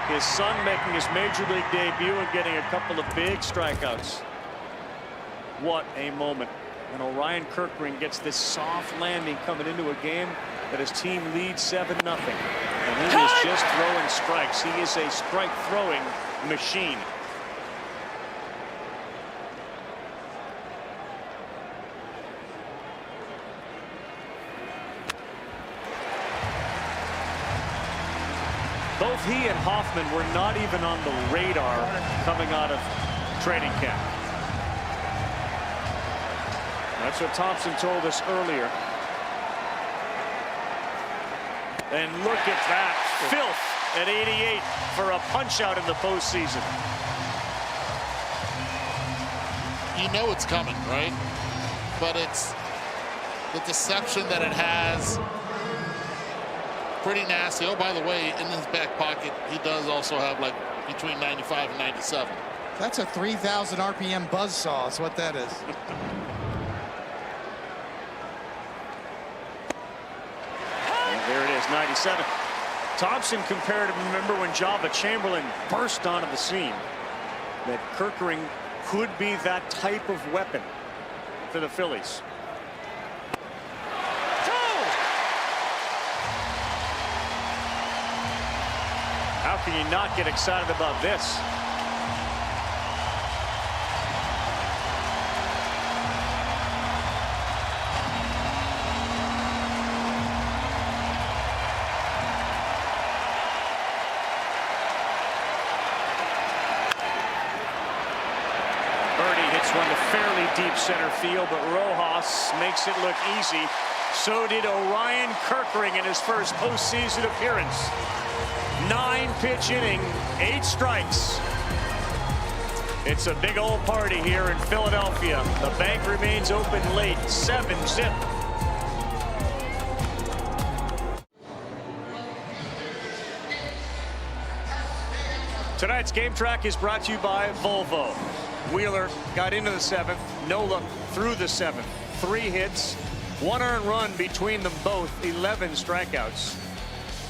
His son making his major league debut and getting a couple of big strikeouts. What a moment. And Orion Kerkering gets this soft landing coming into a game that his team leads 7-0. And he is just throwing strikes. He is a strike throwing machine. Both he and Hoffman were not even on the radar coming out of training camp. That's what Thompson told us earlier. And look at that filth at 88 for a punch out in the postseason. You know it's coming, right? But it's the deception that it has. Pretty nasty. Oh, by the way, in his back pocket, he does also have like between 95 and 97. That's a 3,000 RPM buzzsaw is what that is. There it is, 97. Thompson compared him, remember when Java Chamberlain burst onto the scene, that Kerkering could be that type of weapon for the Phillies. How can you not get excited about this? One to fairly deep center field, but Rojas makes it look easy. So did Orion Kerkering in his first postseason appearance. 9-pitch inning, 8 strikes. It's a big old party here in Philadelphia. The bank remains open late, 7-zip. Tonight's game track is brought to you by Volvo. Wheeler got into the 7th. Nola through the 7th. 3 hits, 1 earned run between them both, 11 strikeouts.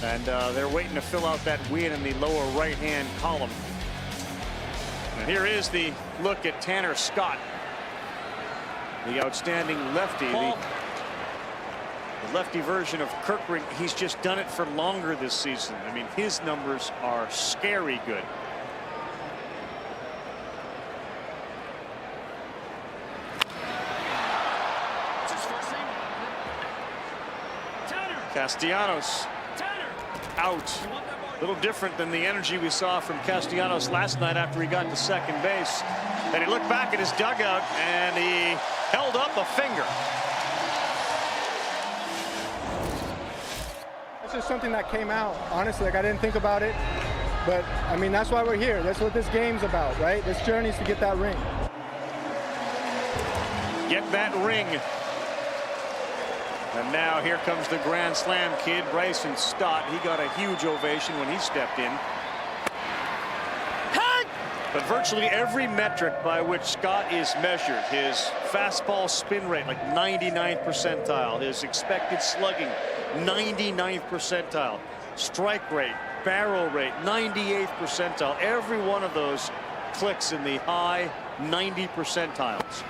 And they're waiting to fill out that win in the lower right-hand column. And here is the look at Tanner Scott, the outstanding lefty. The lefty version of Kerkering. He's just done it for longer this season. I mean, his numbers are scary good. Castellanos out. A little different than the energy we saw from Castellanos last night after he got to second base. Then he looked back at his dugout and he held up a finger. That's just something that came out. Honestly, like I didn't think about it. But, I mean, that's why we're here. That's what this game's about, right? This journey is to get that ring. Get that ring. And now here comes the Grand Slam kid, Bryson Stott. He got a huge ovation when he stepped in. But virtually every metric by which Scott is measured, his fastball spin rate, like 99th percentile, his expected slugging, 99th percentile, strike rate, barrel rate, 98th percentile. Every one of those clicks in the high 90 percentiles.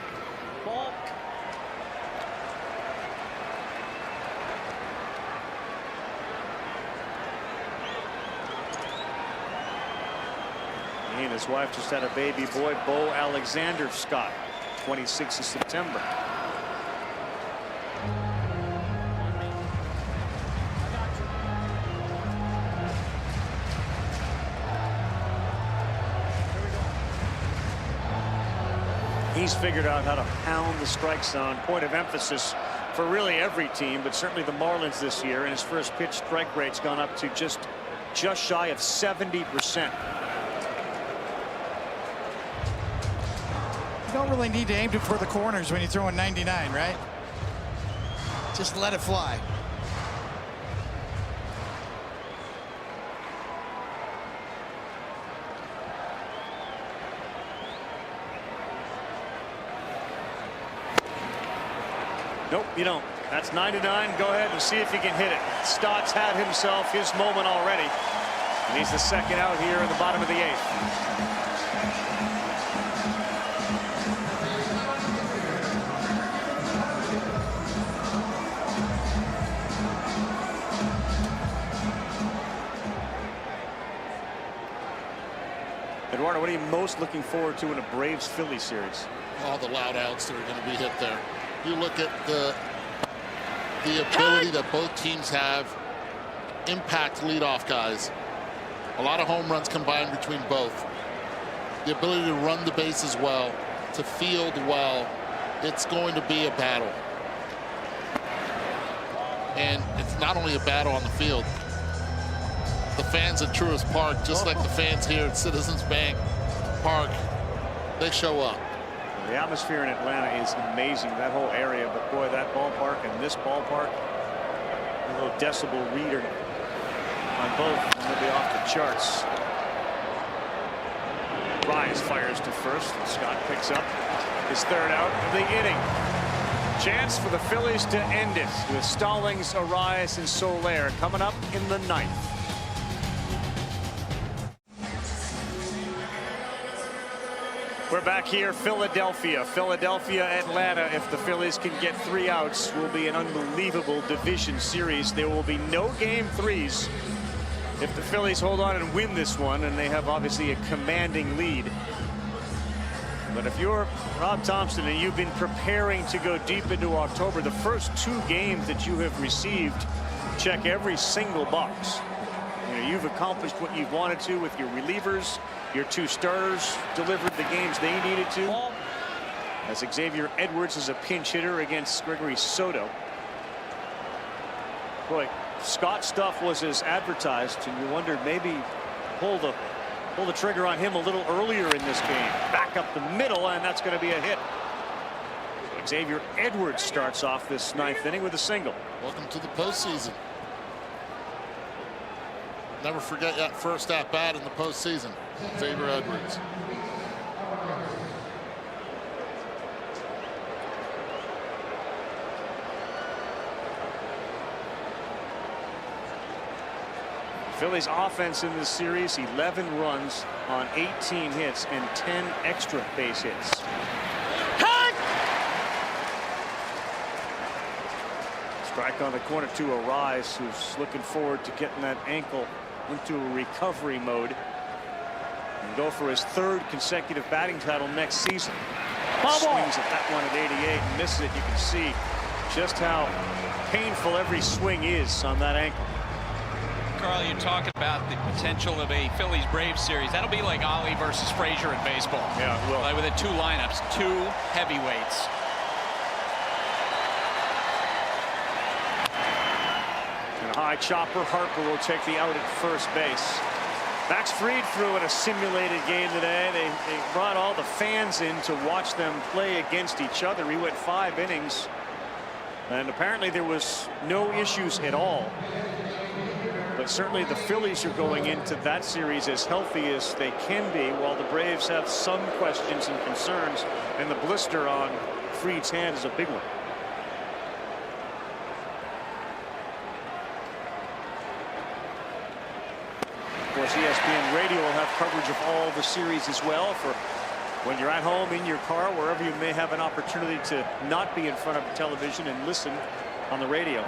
He and his wife just had a baby boy, Bo Alexander Scott, 26th of September. He's figured out how to pound the strike zone. Point of emphasis for really every team, but certainly the Marlins this year. And his first pitch strike rate's gone up to just shy of 70%. You don't really need to aim it for the corners when you're throwing 99, right? Just let it fly. Nope, you don't. That's 99. Go ahead and see if you can hit it. Stott's had himself his moment already. And he's the second out here in the bottom of the 8th. Eduardo, what are you most looking forward to in a Braves-Phillies series? All the loud outs that are going to be hit there. You look at the ability that both teams have, impact leadoff guys. A lot of home runs combined between both. The ability to run the bases well, to field well. It's going to be a battle. And it's not only a battle on the field. The fans at Truist Park, just like the fans here at Citizens Bank Park, they show up. The atmosphere in Atlanta is amazing, that whole area, but boy, that ballpark and this ballpark, a little decibel reader on both, and they'll be off the charts. Rise fires to first, and Scott picks up his third out of the inning. Chance for the Phillies to end it with Stallings, Arise, and Soler coming up in the 9th. We're back here, Philadelphia, Atlanta. If the Phillies can get 3 outs, will be an unbelievable division series. There will be no game 3s if the Phillies hold on and win this one, and they have obviously a commanding lead. But if you're Rob Thompson and you've been preparing to go deep into October, the first 2 games that you have received check every single box. You know, you've accomplished what you've wanted to with your relievers. Your 2 starters delivered the games they needed to. As Xavier Edwards is a pinch hitter against Gregory Soto. Boy, Scott's stuff was as advertised, and you wondered maybe pull the trigger on him a little earlier in this game. Back up the middle, and that's going to be a hit. Xavier Edwards starts off this 9th inning with a single. Welcome to the postseason. Never forget that first at bat in the postseason. Xavier Edwards. Phillies offense in this series, 11 runs on 18 hits and 10 extra base hits. Strike on the corner to Arise, who's looking forward to getting that ankle into a recovery mode and go for his 3rd consecutive batting title next season. Swings at that one at 88 and misses it. You can see just how painful every swing is on that ankle. Carl, you talk about the potential of a Phillies-Braves series. That'll be like Ali versus Frazier in baseball. Yeah, it will. Like with the 2 lineups, 2 heavyweights. And a high chopper. Harper will take the out at first base. Max Fried threw in a simulated game today. They brought all the fans in to watch them play against each other. He went 5 innings, and apparently there was no issues at all. But certainly the Phillies are going into that series as healthy as they can be, while the Braves have some questions and concerns, and the blister on Fried's hand is a big one. Of course, ESPN Radio will have coverage of all the series as well for when you're at home, in your car, wherever you may have an opportunity to not be in front of the television and listen on the radio.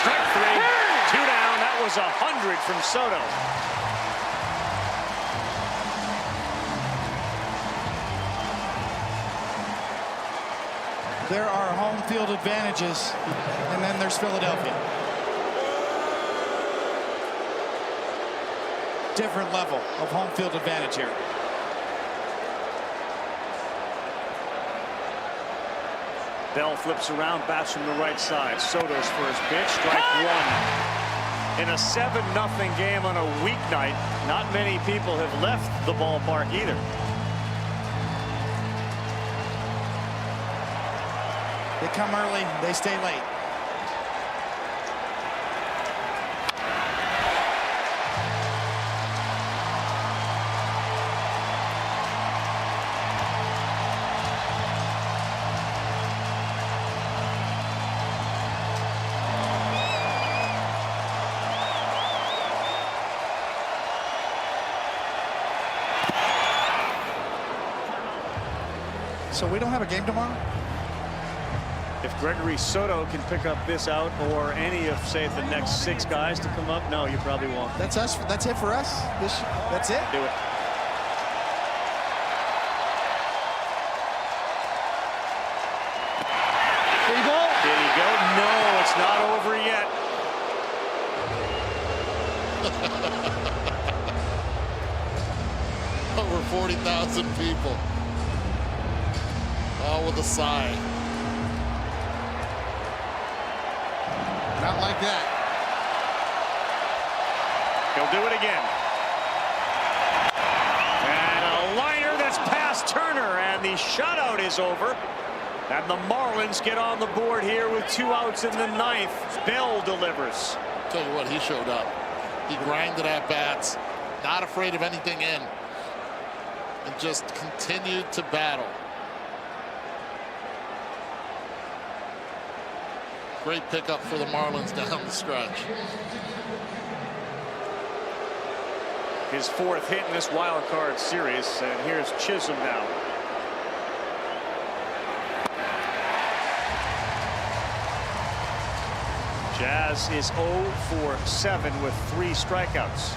Strike was 100 from Soto. There are home field advantages, and then there's Philadelphia. Different level of home field advantage here. Bell flips around, bats from the right side. Soto's first pitch, strike one. In a 7-0 game on a weeknight, not many people have left the ballpark either. They come early, they stay late. So we don't have a game tomorrow? If Gregory Soto can pick up this out, or any of, say, the next 6 guys to come up, no, you probably won't. That's us. That's it for us. That's it. Do it. Did he go? Did he go? No, it's not over yet. Over 40,000 people. All with a sigh. Not like that. He'll do it again. And a liner that's past Turner, and the shutout is over. And the Marlins get on the board here with 2 outs in the 9th. Bell delivers. Tell you what, he showed up. He grinded at bats, not afraid of anything in, and just continued to battle. Great pickup for the Marlins down the stretch. His 4th hit in this wild card series, and here's Chisholm now. Jazz is 0 for 7 with 3 strikeouts.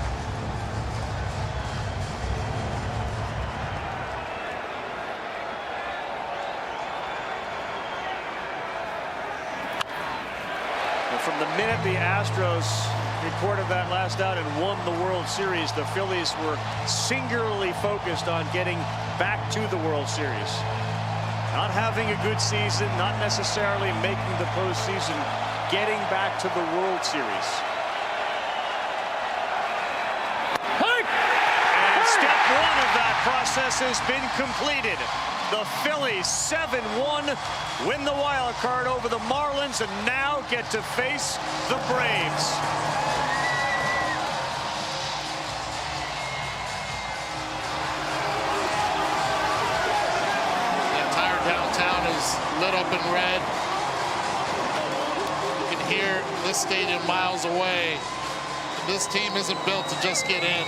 From the minute the Astros recorded that last out and won the World Series, the Phillies were singularly focused on getting back to the World Series. Not having a good season, not necessarily making the postseason, getting back to the World Series. And step 1 of that process has been completed. The Phillies 7-1 win the wild card over the Marlins and now get to face the Braves. The entire downtown is lit up in red. You can hear this stadium miles away. This team isn't built to just get in.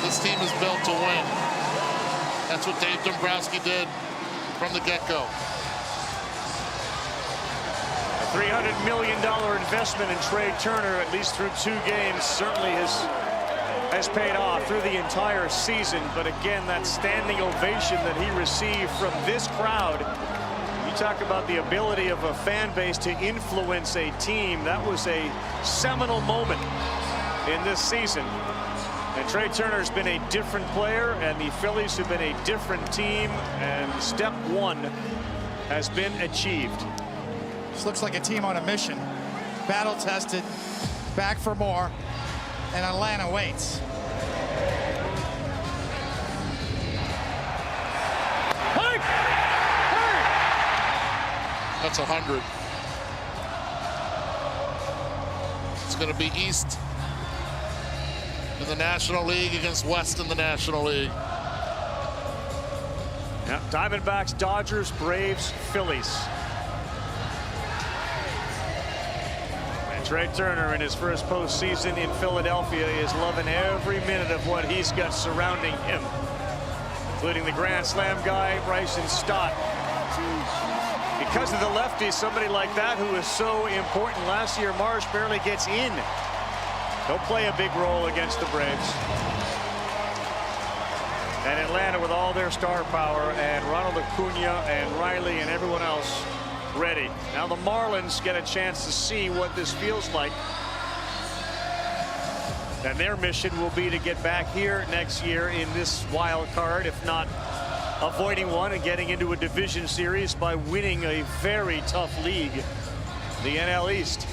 This team is built to win. That's what Dave Dombrowski did from the get-go. A $300 million investment in Trey Turner, at least through 2 games, certainly has paid off through the entire season. But again, that standing ovation that he received from this crowd, you talk about the ability of a fan base to influence a team. That was a seminal moment in this season. And Trey Turner's been a different player, and the Phillies have been a different team, and step 1 has been achieved. This looks like a team on a mission. Battle tested, back for more, and Atlanta waits. That's 100. It's going to be East in the National League against West in the National League. Yeah, Diamondbacks, Dodgers, Braves, Phillies. And Trey Turner in his first postseason in Philadelphia is loving every minute of what he's got surrounding him, including the Grand Slam guy, Bryson Stott. Because of the lefty, somebody like that who was so important last year, Marsh barely gets in He'll play a big role against the Braves. And Atlanta, with all their star power, and Ronald Acuna and Riley and everyone else ready. Now the Marlins get a chance to see what this feels like. And their mission will be to get back here next year in this wild card, if not avoiding one and getting into a division series by winning a very tough league, the NL East.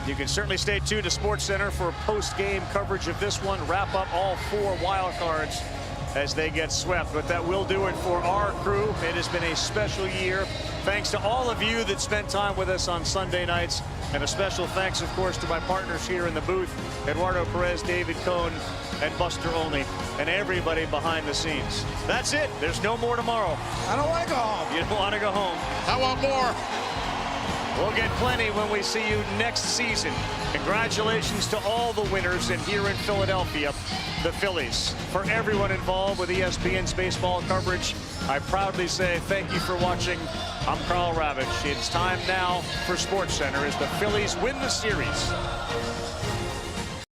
You can certainly stay tuned to SportsCenter for post-game coverage of this one. Wrap up all 4 wild cards as they get swept. But that will do it for our crew. It has been a special year. Thanks to all of you that spent time with us on Sunday nights. And a special thanks, of course, to my partners here in the booth, Eduardo Perez, David Cohn, and Buster Olney, and everybody behind the scenes. That's it. There's no more tomorrow. I don't want to go home. You don't want to go home. I want more. We'll get plenty when we see you next season. Congratulations to all the winners, and here in Philadelphia, the Phillies. For everyone involved with ESPN's baseball coverage, I proudly say thank you for watching. I'm Carl Ravitch. It's time now for SportsCenter as the Phillies win the series.